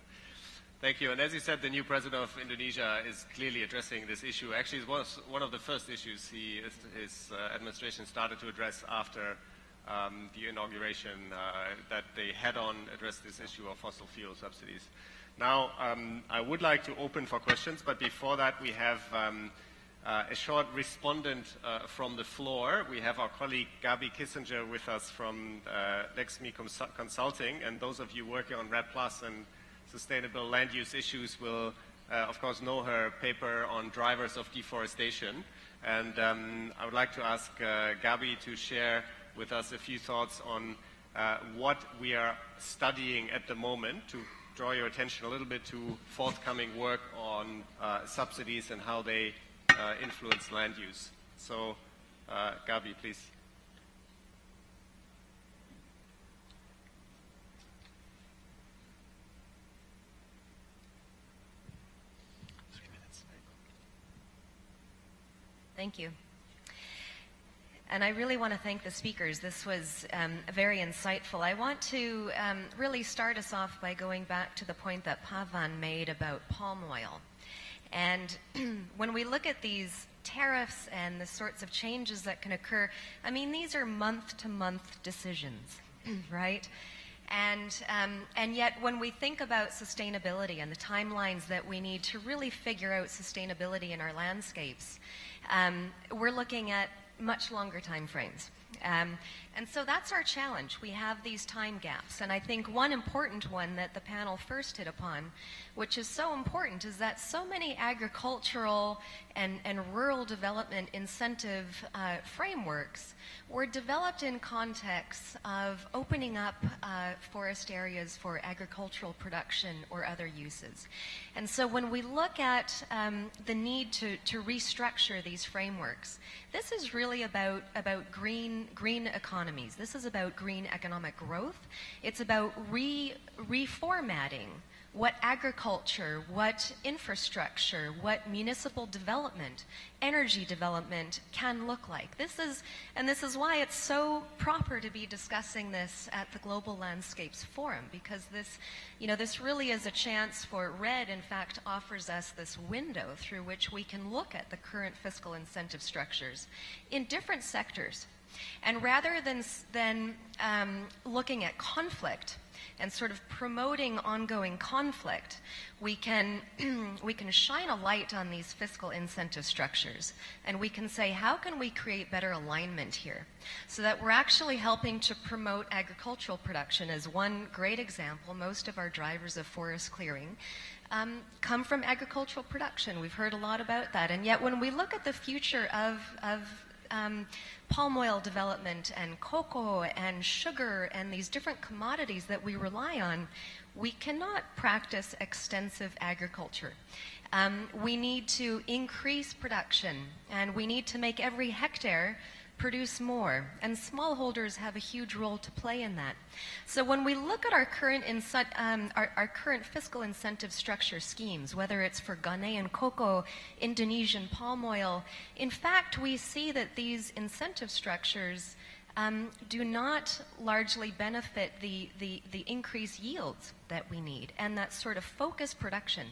Thank you. And as you said, the new president of Indonesia is clearly addressing this issue. Actually, it was one of the first issues his administration started to address after the inauguration, that they head-on addressed this issue of fossil fuel subsidies. Now, I would like to open for questions, but before that, we have a short respondent from the floor. We have our colleague Gabi Kissinger with us from Lexmi Consulting, and those of you working on RED Plus and sustainable land use issues will, of course, know her paper on drivers of deforestation. And I would like to ask Gabi to share with us a few thoughts on what we are studying at the moment, to draw your attention a little bit to forthcoming work on subsidies and how they influence land use. So, Gabi, please. Thank you. And I really want to thank the speakers. This was very insightful. I want to really start us off by going back to the point that Pavan made about palm oil. And when we look at these tariffs and the sorts of changes that can occur, I mean, these are month-to-month decisions, right? And yet when we think about sustainability and the timelines that we need to really figure out sustainability in our landscapes, we're looking at much longer time frames. And so that's our challenge. We have these time gaps. And I think one important one that the panel first hit upon, which is so important, is that so many agricultural and rural development incentive frameworks were developed in contexts of opening up forest areas for agricultural production or other uses. And so when we look at the need to restructure these frameworks, this is really about green economies. This is about green economic growth. It's about reformatting what agriculture, what infrastructure, what municipal development, energy development can look like. This is why it's so proper to be discussing this at the Global Landscapes Forum, because this really is a chance for RED, in fact, offers us this window through which we can look at the current fiscal incentive structures in different sectors. And rather than looking at conflict and sort of promoting ongoing conflict, we can shine a light on these fiscal incentive structures, and we can say, how can we create better alignment here so that we're actually helping to promote agricultural production as one great example. Most of our drivers of forest clearing come from agricultural production. We've heard a lot about that, and yet when we look at the future of palm oil development and cocoa and sugar and these different commodities that we rely on, we cannot practice extensive agriculture. We need to increase production, and we need to make every hectare produce more, and smallholders have a huge role to play in that. So when we look at our current fiscal incentive structure schemes, whether it's for Ghanaian cocoa, Indonesian palm oil, in fact we see that these incentive structures do not largely benefit the increased yields that we need and that sort of focused production.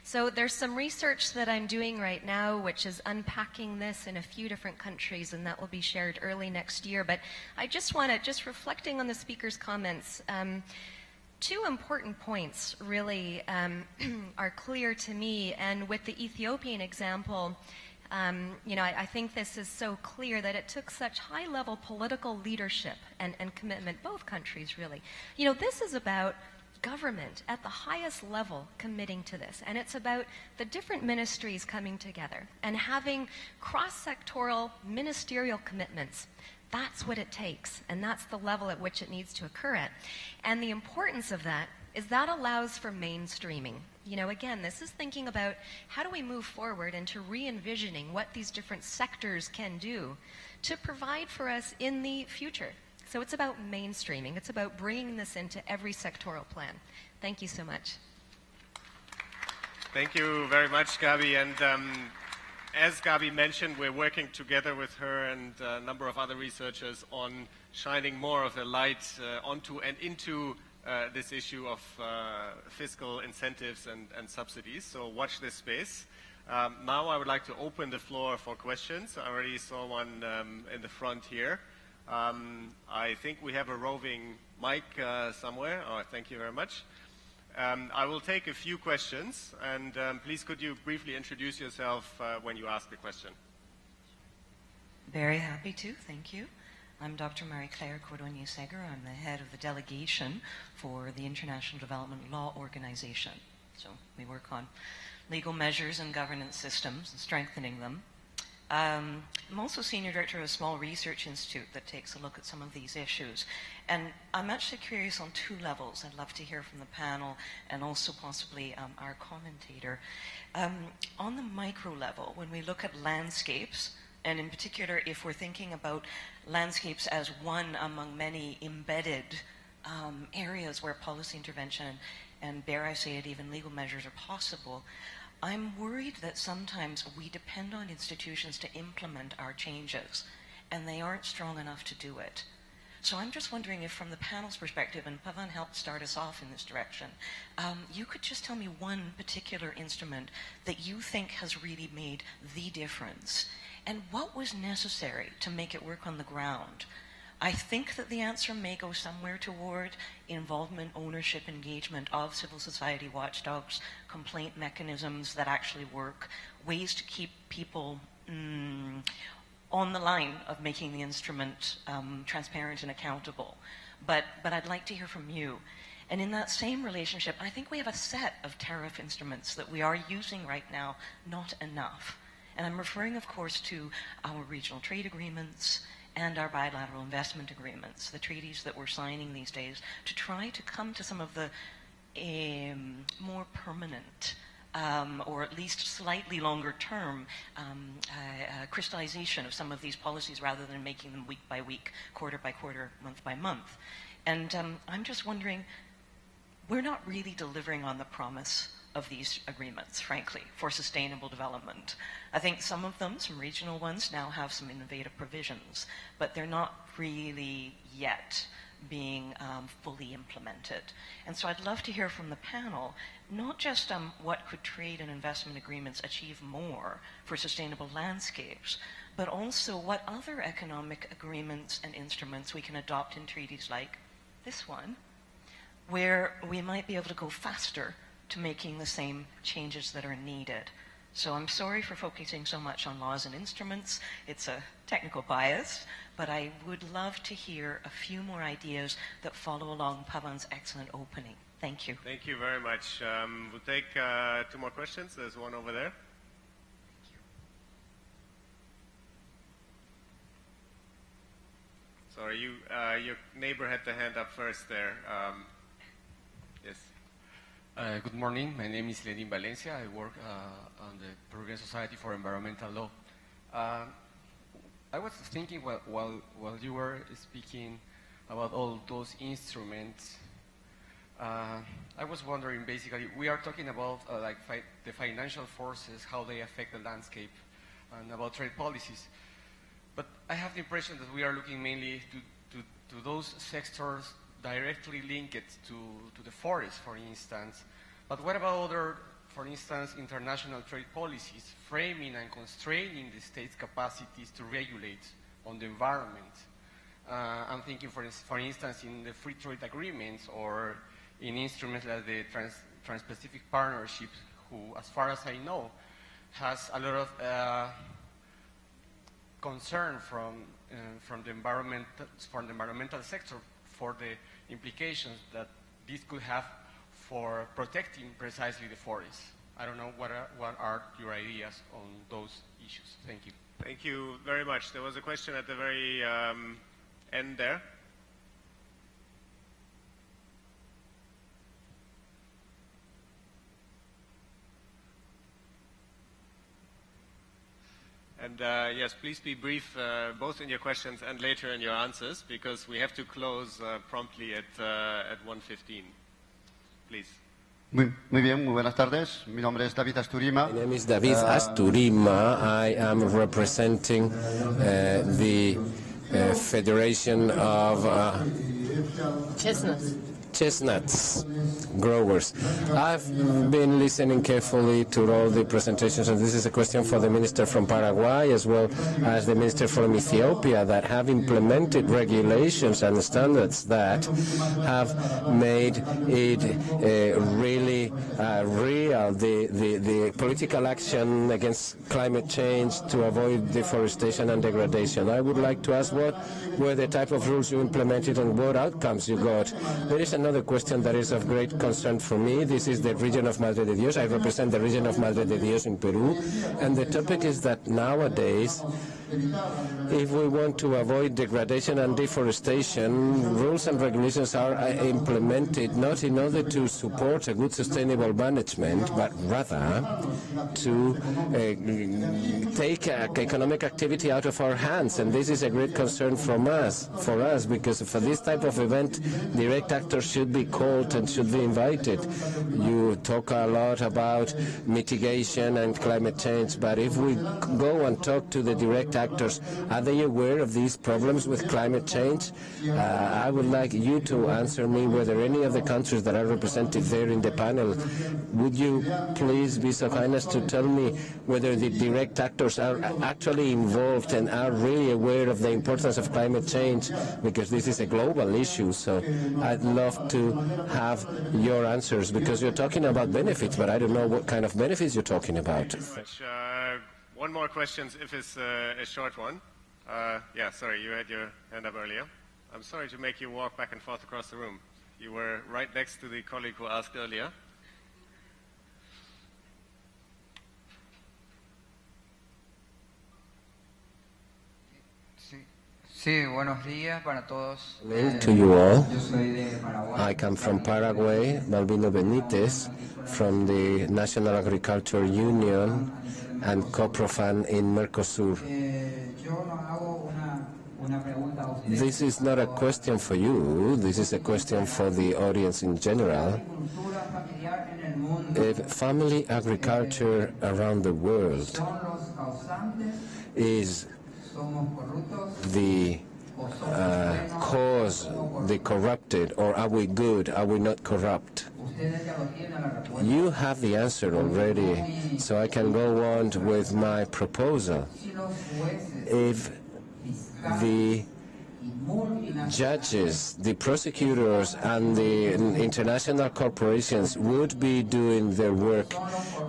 So there's some research that I'm doing right now which is unpacking this in a few different countries, and that will be shared early next year. But I just want to, just reflecting on the speaker's comments, two important points really are clear to me, and with the Ethiopian example, you know, I think this is so clear that it took such high-level political leadership and commitment, both countries really. You know, this is about government at the highest level committing to this, and it's about the different ministries coming together and having cross-sectoral ministerial commitments. That's what it takes, and that's the level at which it needs to occur at. And the importance of that is that allows for mainstreaming. You know, again, this is thinking about how do we move forward into re-envisioning what these different sectors can do to provide for us in the future. So it's about mainstreaming. It's about bringing this into every sectoral plan. Thank you so much. Thank you very much, Gabi. And as Gabi mentioned, we're working together with her and a number of other researchers on shining more of the light onto and into this issue of fiscal incentives and subsidies. So watch this space. Now I would like to open the floor for questions. I already saw one in the front here. I think we have a roving mic somewhere. Oh, thank you very much. I will take a few questions, and please could you briefly introduce yourself when you ask a question? Very happy to, thank you. I'm Dr. Marie-Claire Cordonnier-Seger. I'm the head of the delegation for the International Development Law Organization. So we work on legal measures and governance systems and strengthening them. I'm also senior director of a small research institute that takes a look at some of these issues. And I'm actually curious on two levels. I'd love to hear from the panel and also possibly our commentator. On the micro level, when we look at landscapes, and in particular if we're thinking about landscapes as one among many embedded areas where policy intervention and, dare I say it, even legal measures are possible, I'm worried that sometimes we depend on institutions to implement our changes, and they aren't strong enough to do it. So I'm just wondering if from the panel's perspective, and Pavan helped start us off in this direction, you could just tell me one particular instrument that you think has really made the difference, and what was necessary to make it work on the ground. I think that the answer may go somewhere toward involvement, ownership, engagement of civil society watchdogs, complaint mechanisms that actually work, ways to keep people on the line of making the instrument transparent and accountable. But I'd like to hear from you. And in that same relationship, I think we have a set of tariff instruments that we are using right now, not enough. And I'm referring, of course, to our regional trade agreements and our bilateral investment agreements, the treaties that we're signing these days, to try to come to some of the more permanent or at least slightly longer term crystallization of some of these policies rather than making them week by week, quarter by quarter, month by month. And I'm just wondering, we're not really delivering on the promise of these agreements, frankly, for sustainable development. I think some of them, some regional ones, now have some innovative provisions, but they're not really yet being fully implemented. And so I'd love to hear from the panel, not just what could trade and investment agreements achieve more for sustainable landscapes, but also what other economic agreements and instruments we can adopt in treaties like this one, where we might be able to go faster to making the same changes that are needed. So I'm sorry for focusing so much on laws and instruments. It's a technical bias, but I would love to hear a few more ideas that follow along Pavan's excellent opening. Thank you. Thank you very much. We'll take two more questions. There's one over there. Sorry, your neighbor had the hand up first there. Yes. Good morning. My name is Lenin Valencia. I work on the Peruvian Society for Environmental Law. I was thinking while you were speaking about all those instruments, I was wondering, basically, we are talking about the financial forces, how they affect the landscape, and about trade policies. But I have the impression that we are looking mainly to those sectors directly linked to the forest, for instance. But what about other, for instance, international trade policies, framing and constraining the state's capacities to regulate on the environment? I'm thinking, for instance, in the free trade agreements or in instruments like the Trans-Pacific Partnership, who, as far as I know, has a lot of concern from the environmental sector for the implications that this could have for protecting precisely the forest. I don't know what are your ideas on those issues. Thank you. Thank you very much. There was a question at the very end there. And yes, please be brief, both in your questions and later in your answers, because we have to close promptly at 1:15. Please. Muy bien, muy buenas tardes. Mi nombre es David Asturima. My name is David Asturima. I am representing the Federation of Chestnuts growers. I've been listening carefully to all the presentations, and this is a question for the minister from Paraguay as well as the minister from Ethiopia, that have implemented regulations and standards that have made it really real, the political action against climate change to avoid deforestation and degradation. I would like to ask what were the type of rules you implemented and what outcomes you got. There is another question that is of great concern for me. This is the region of Madre de Dios. I represent the region of Madre de Dios in Peru, and the topic is that nowadays, if we want to avoid degradation and deforestation, rules and regulations are implemented not in order to support a good sustainable management, but rather to take economic activity out of our hands. And this is a great concern for us, because for this type of event, direct actors should be called and should be invited. You talk a lot about mitigation and climate change, but if we go and talk to the direct actors, are they aware of these problems with climate change? I would like you to answer me whether any of the countries that are represented there in the panel, would you please be so kind as to tell me whether the direct actors are actually involved and are really aware of the importance of climate change, because this is a global issue. So I'd love to have your answers, because you're talking about benefits, but I don't know what kind of benefits you're talking about. Thank you very much. One more question, if it's a short one. Yeah, sorry, you had your hand up earlier. I'm sorry to make you walk back and forth across the room. You were right next to the colleague who asked earlier. Sí, buenos días para todos. To you all. I come from Paraguay, Balbino Benitez, from the National Agriculture Union and Coprofan in Mercosur. This is not a question for you, this is a question for the audience in general. If family agriculture around the world is the cause, the corrupted, or are we good, are we not corrupt? You have the answer already, so I can go on with my proposal. If the judges, the prosecutors, and the international corporations would be doing their work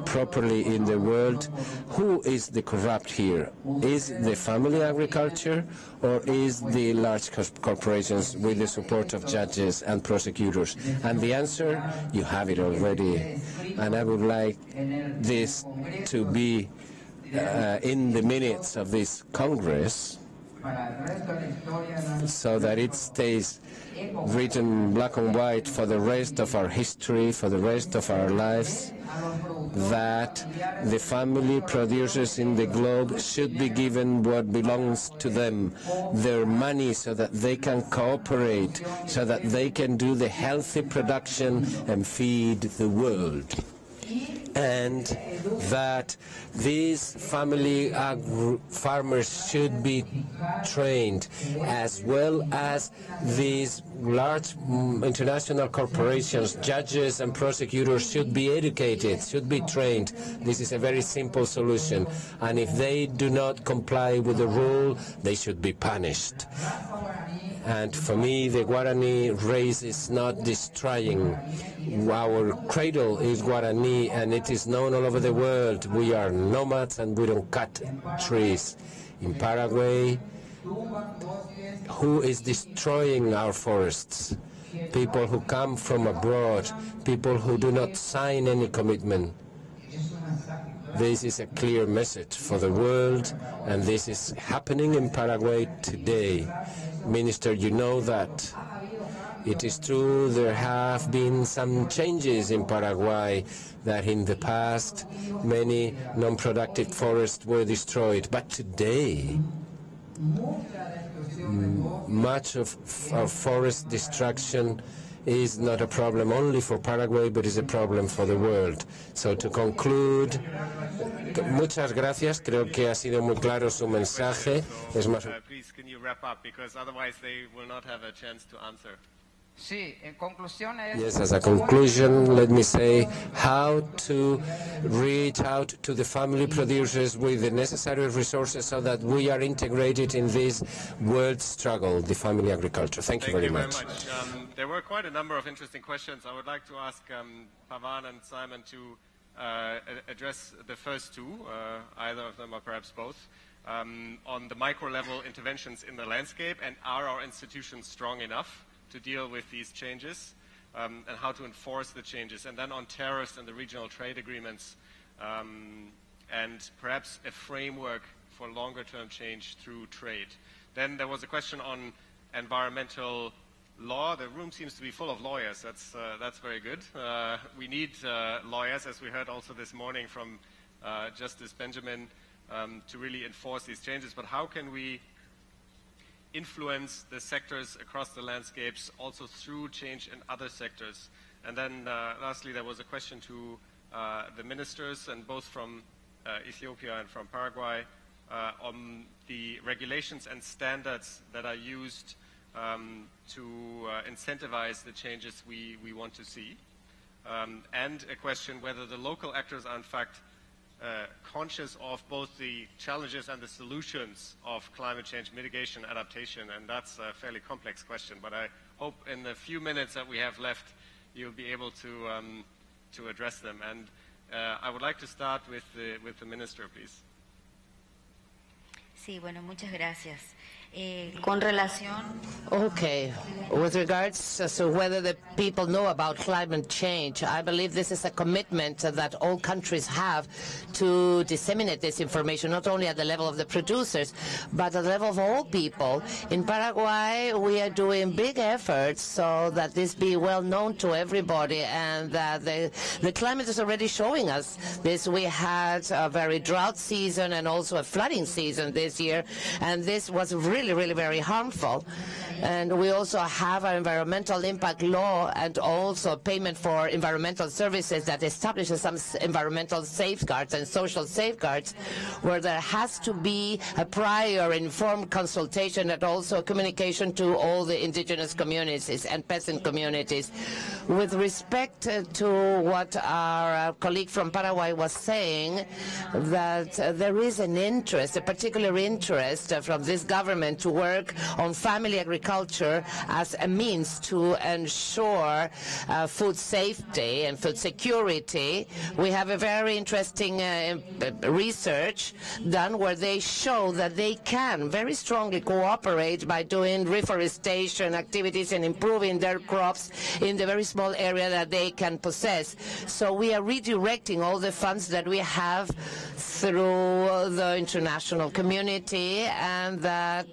properly in the world, who is the corrupt here? Is the family agriculture, or is the large corporations with the support of judges and prosecutors? And the answer, you have it already. And I would like this to be in the minutes of this Congress, so that it stays written black and white for the rest of our history, for the rest of our lives, that the family producers in the globe should be given what belongs to them, their money, so that they can cooperate, so that they can do the healthy production and feed the world. and that these family farmers should be trained, as well as these large international corporations, judges and prosecutors should be educated, should be trained. This is a very simple solution, and if they do not comply with the rule, they should be punished. And for me, the Guarani race is not destroying. Our cradle is Guarani, and it is known all over the world. We are nomads and we don't cut trees. In Paraguay, who is destroying our forests? People who come from abroad, people who do not sign any commitment. This is a clear message for the world, and this is happening in Paraguay today. Minister, you know that it is true there have been some changes in Paraguay, that in the past many non-productive forests were destroyed, but today much of forest destruction is not a problem only for Paraguay, but is a problem for the world. So to conclude, muchas gracias. Creo que ha sido muy claro su mensaje. Es más. Please, can you wrap up, because otherwise they will not have a chance to answer. Sí, en conclusión es... Yes, as a conclusion, let me say how to reach out to the family producers with the necessary resources so that we are integrated in this world struggle, the family agriculture. Thank you very much. There were quite a number of interesting questions. I would like to ask Pavan and Simon to address the first two, either of them or perhaps both, on the micro-level interventions in the landscape, and are our institutions strong enough to deal with these changes, and how to enforce the changes, and then on tariffs and the regional trade agreements, and perhaps a framework for longer-term change through trade. Then there was a question on environmental law. The room seems to be full of lawyers. That's very good. We need lawyers, as we heard also this morning from Justice Benjamin, to really enforce these changes. But how can we influence the sectors across the landscapes also through change in other sectors? And then lastly, there was a question to the ministers, and both from Ethiopia and from Paraguay, on the regulations and standards that are used to incentivize the changes we want to see. And a question whether the local actors are in fact conscious of both the challenges and the solutions of climate change mitigation adaptation, and that's a fairly complex question, but I hope in the few minutes that we have left you'll be able to address them. And I would like to start with the minister, please. Sí, bueno, muchas gracias. Con relación... Okay, with regards to whether the people know about climate change, I believe this is a commitment that all countries have to disseminate this information, not only at the level of the producers, but at the level of all people. In Paraguay, we are doing big efforts so that this be well known to everybody, and that the climate is already showing us this. We had a very drought season and also a flooding season this year, and this was really very harmful. And we also have an environmental impact law and also payment for environmental services that establishes some environmental safeguards and social safeguards, where there has to be a prior informed consultation and also communication to all the indigenous communities and peasant communities. With respect to what our colleague from Paraguay was saying, that there is an interest, a particular interest from this government to work on family agriculture as a means to ensure food safety and food security. We have a very interesting research done where they show that they can very strongly cooperate by doing reforestation activities and improving their crops in the very small area that they can possess. So we are redirecting all the funds that we have through the international community, and that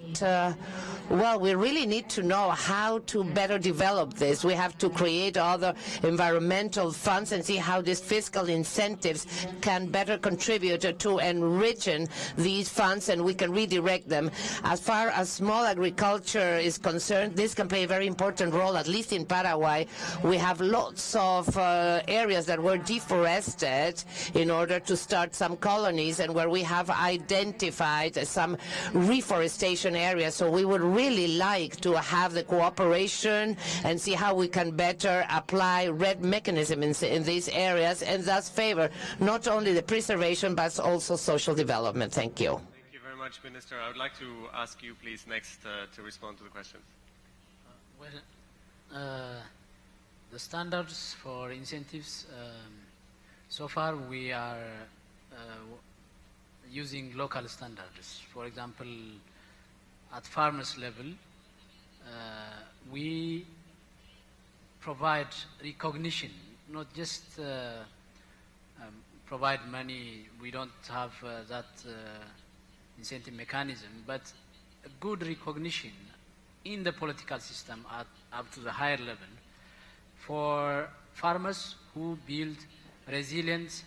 well, we really need to know how to better develop this. We have to create other environmental funds and see how these fiscal incentives can better contribute to enriching these funds, and we can redirect them. As far as small agriculture is concerned, this can play a very important role, at least in Paraguay. We have lots of areas that were deforested in order to start some colonies, and where we have identified some reforestation areas. So we would really like to have the cooperation and see how we can better apply RED mechanisms in these areas, and thus favor not only the preservation but also social development. Thank you. Thank you very much, Minister. I would like to ask you, please, next to respond to the questions. The standards for incentives, so far we are using local standards. For example, at farmers level, we provide recognition, not just provide money. We don't have that incentive mechanism, but a good recognition in the political system up to the higher level for farmers who build resilient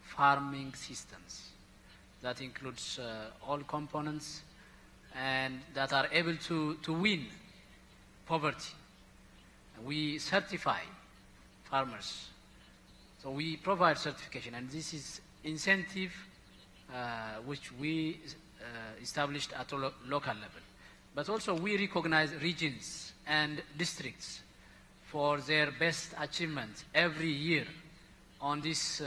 farming systems. That includes all components and that are able to win poverty. We certify farmers. So we provide certification, and this is incentive which we established at a local level. But also we recognize regions and districts for their best achievement every year on this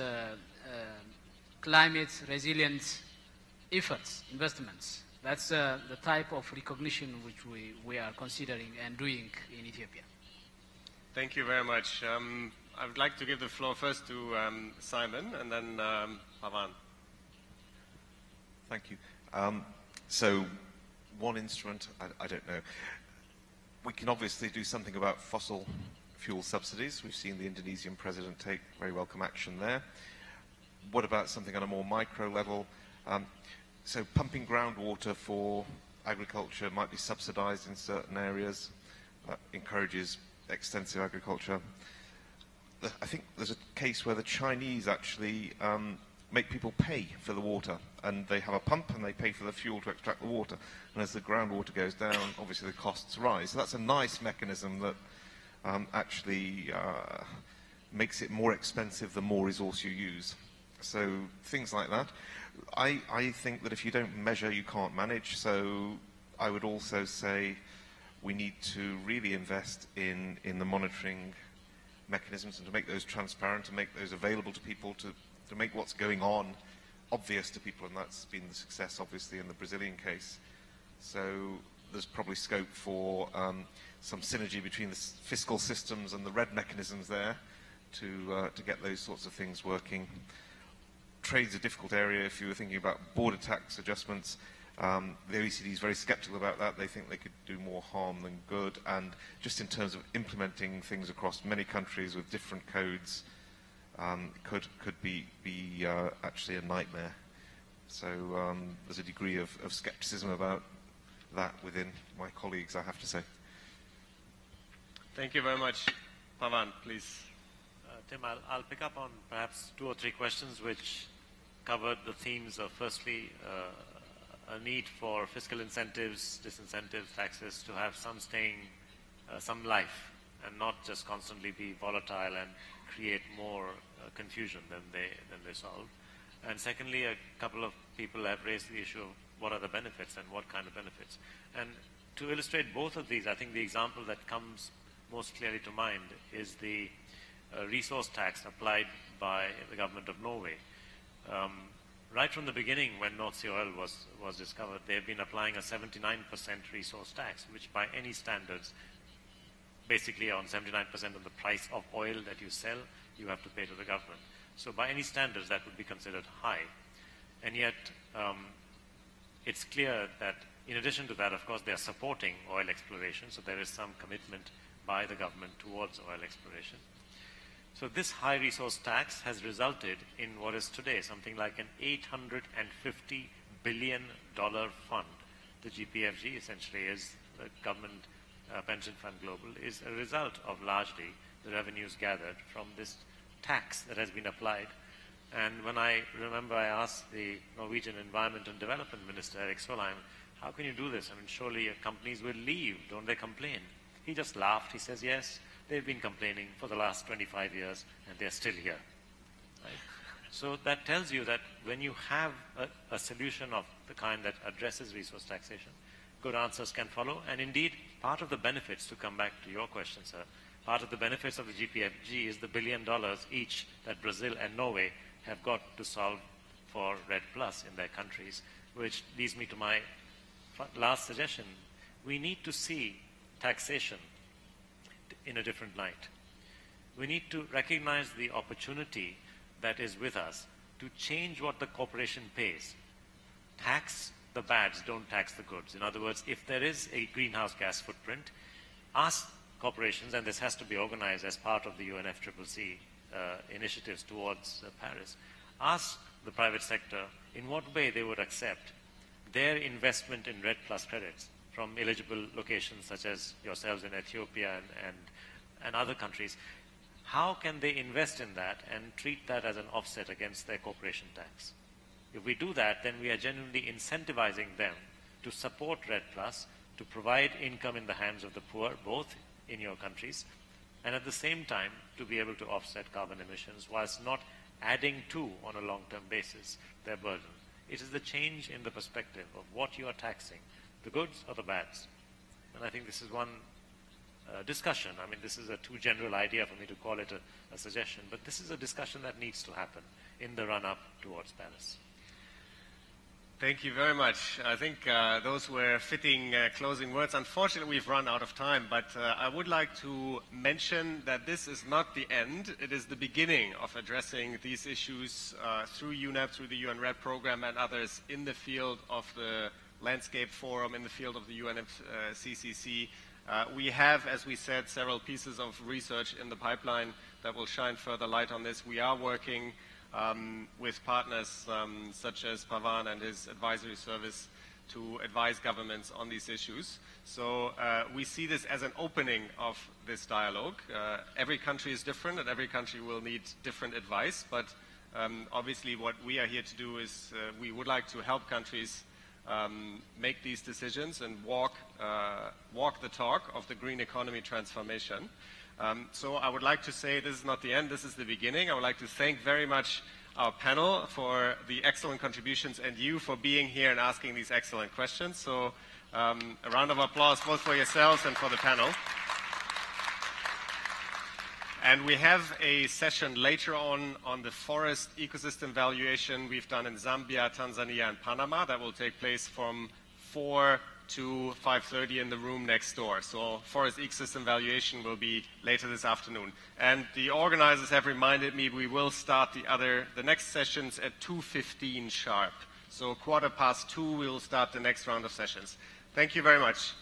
climate resilience efforts, investments. That's the type of recognition which we are considering and doing in Ethiopia. Thank you very much. I would like to give the floor first to Simon and then Pavan. Thank you. So one instrument, I don't know. We can obviously do something about fossil fuel subsidies. We've seen the Indonesian president take very welcome action there. What about something on a more micro level? So pumping groundwater for agriculture might be subsidized in certain areas. That encourages extensive agriculture. I think there's a case where the Chinese actually make people pay for the water, and they have a pump and they pay for the fuel to extract the water. And as the groundwater goes down, obviously the costs rise. So that's a nice mechanism that actually makes it more expensive the more resource you use. So things like that. I think that if you don't measure, you can't manage. So I would also say we need to really invest in the monitoring mechanisms and to make those transparent, to make those available to people, to make what's going on obvious to people, and that's been the success, obviously, in the Brazilian case. So there's probably scope for some synergy between the fiscal systems and the RED mechanisms there to get those sorts of things working. Trade's a difficult area. If you were thinking about border tax adjustments, the OECD is very skeptical about that. They think they could do more harm than good, and just in terms of implementing things across many countries with different codes, could be actually a nightmare. So there's a degree of skepticism about that within my colleagues, I have to say. Thank you very much. Pavan, please. Tim, I'll pick up on perhaps 2 or 3 questions which covered the themes of, firstly, a need for fiscal incentives, disincentives, taxes to have some staying, some life, and not just constantly be volatile and create more confusion than they solve. And secondly, a couple of people have raised the issue of what are the benefits and what kind of benefits. And to illustrate both of these, I think the example that comes most clearly to mind is the resource tax applied by the government of Norway. Right from the beginning, when North Sea oil was discovered, they've been applying a 79% resource tax, which by any standards, basically on 79% of the price of oil that you sell, you have to pay to the government. So by any standards, that would be considered high. And yet, it's clear that in addition to that, of course, they are supporting oil exploration, so there is some commitment by the government towards oil exploration. So this high resource tax has resulted in what is today something like an $850 billion fund the GPFG essentially is the government pension fund global, is a result of largely the revenues gathered from this tax that has been applied. And when I remember I asked the Norwegian Environment and Development Minister, Erik Solheim, how can you do this? I mean, surely companies will leave, don't they complain? He just laughed. He says, yes, they've been complaining for the last 25 years and they're still here. Right? So that tells you that when you have a solution of the kind that addresses resource taxation, good answers can follow. And indeed, part of the benefits, to come back to your question, sir, part of the benefits of the GPFG is the $1 billion each that Brazil and Norway have got to solve for REDD+ in their countries, which leads me to my last suggestion. We need to see taxation in a different light. We need to recognize the opportunity that is with us to change what the corporation pays. Tax the bads, don't tax the goods. In other words, if there is a greenhouse gas footprint, ask corporations, and this has to be organized as part of the UNFCCC initiatives towards Paris, ask the private sector in what way they would accept their investment in REDD+ credits from eligible locations such as yourselves in Ethiopia and other countries. How can they invest in that and treat that as an offset against their corporation tax? If we do that, then we are genuinely incentivizing them to support REDD+, to provide income in the hands of the poor, both in your countries, and at the same time to be able to offset carbon emissions whilst not adding to, on a long-term basis, their burden. It is the change in the perspective of what you are taxing, the goods or the bads. And I think this is one discussion. I mean, this is a too general idea for me to call it a suggestion, but this is a discussion that needs to happen in the run-up towards Paris. Thank you very much. I think those were fitting closing words. Unfortunately, we've run out of time, but I would like to mention that this is not the end. It is the beginning of addressing these issues through UNEP, through the UN REDD program and others in the field of the Landscape Forum, in the field of the UNFCCC. We have, as we said, several pieces of research in the pipeline that will shine further light on this. We are working with partners such as Pavan and his advisory service to advise governments on these issues. So we see this as an opening of this dialogue. Every country is different and every country will need different advice, but obviously what we are here to do is we would like to help countries make these decisions and walk the talk of the green economy transformation. So I would like to say this is not the end, this is the beginning. I would like to thank very much our panel for the excellent contributions and you for being here and asking these excellent questions. So a round of applause both for yourselves and for the panel. And we have a session later on the forest ecosystem valuation we've done in Zambia, Tanzania, and Panama that will take place from 4 to 5:30 in the room next door. So forest ecosystem valuation will be later this afternoon. And the organizers have reminded me we will start the next sessions at 2:15 sharp. So 2:15 we will start the next round of sessions. Thank you very much.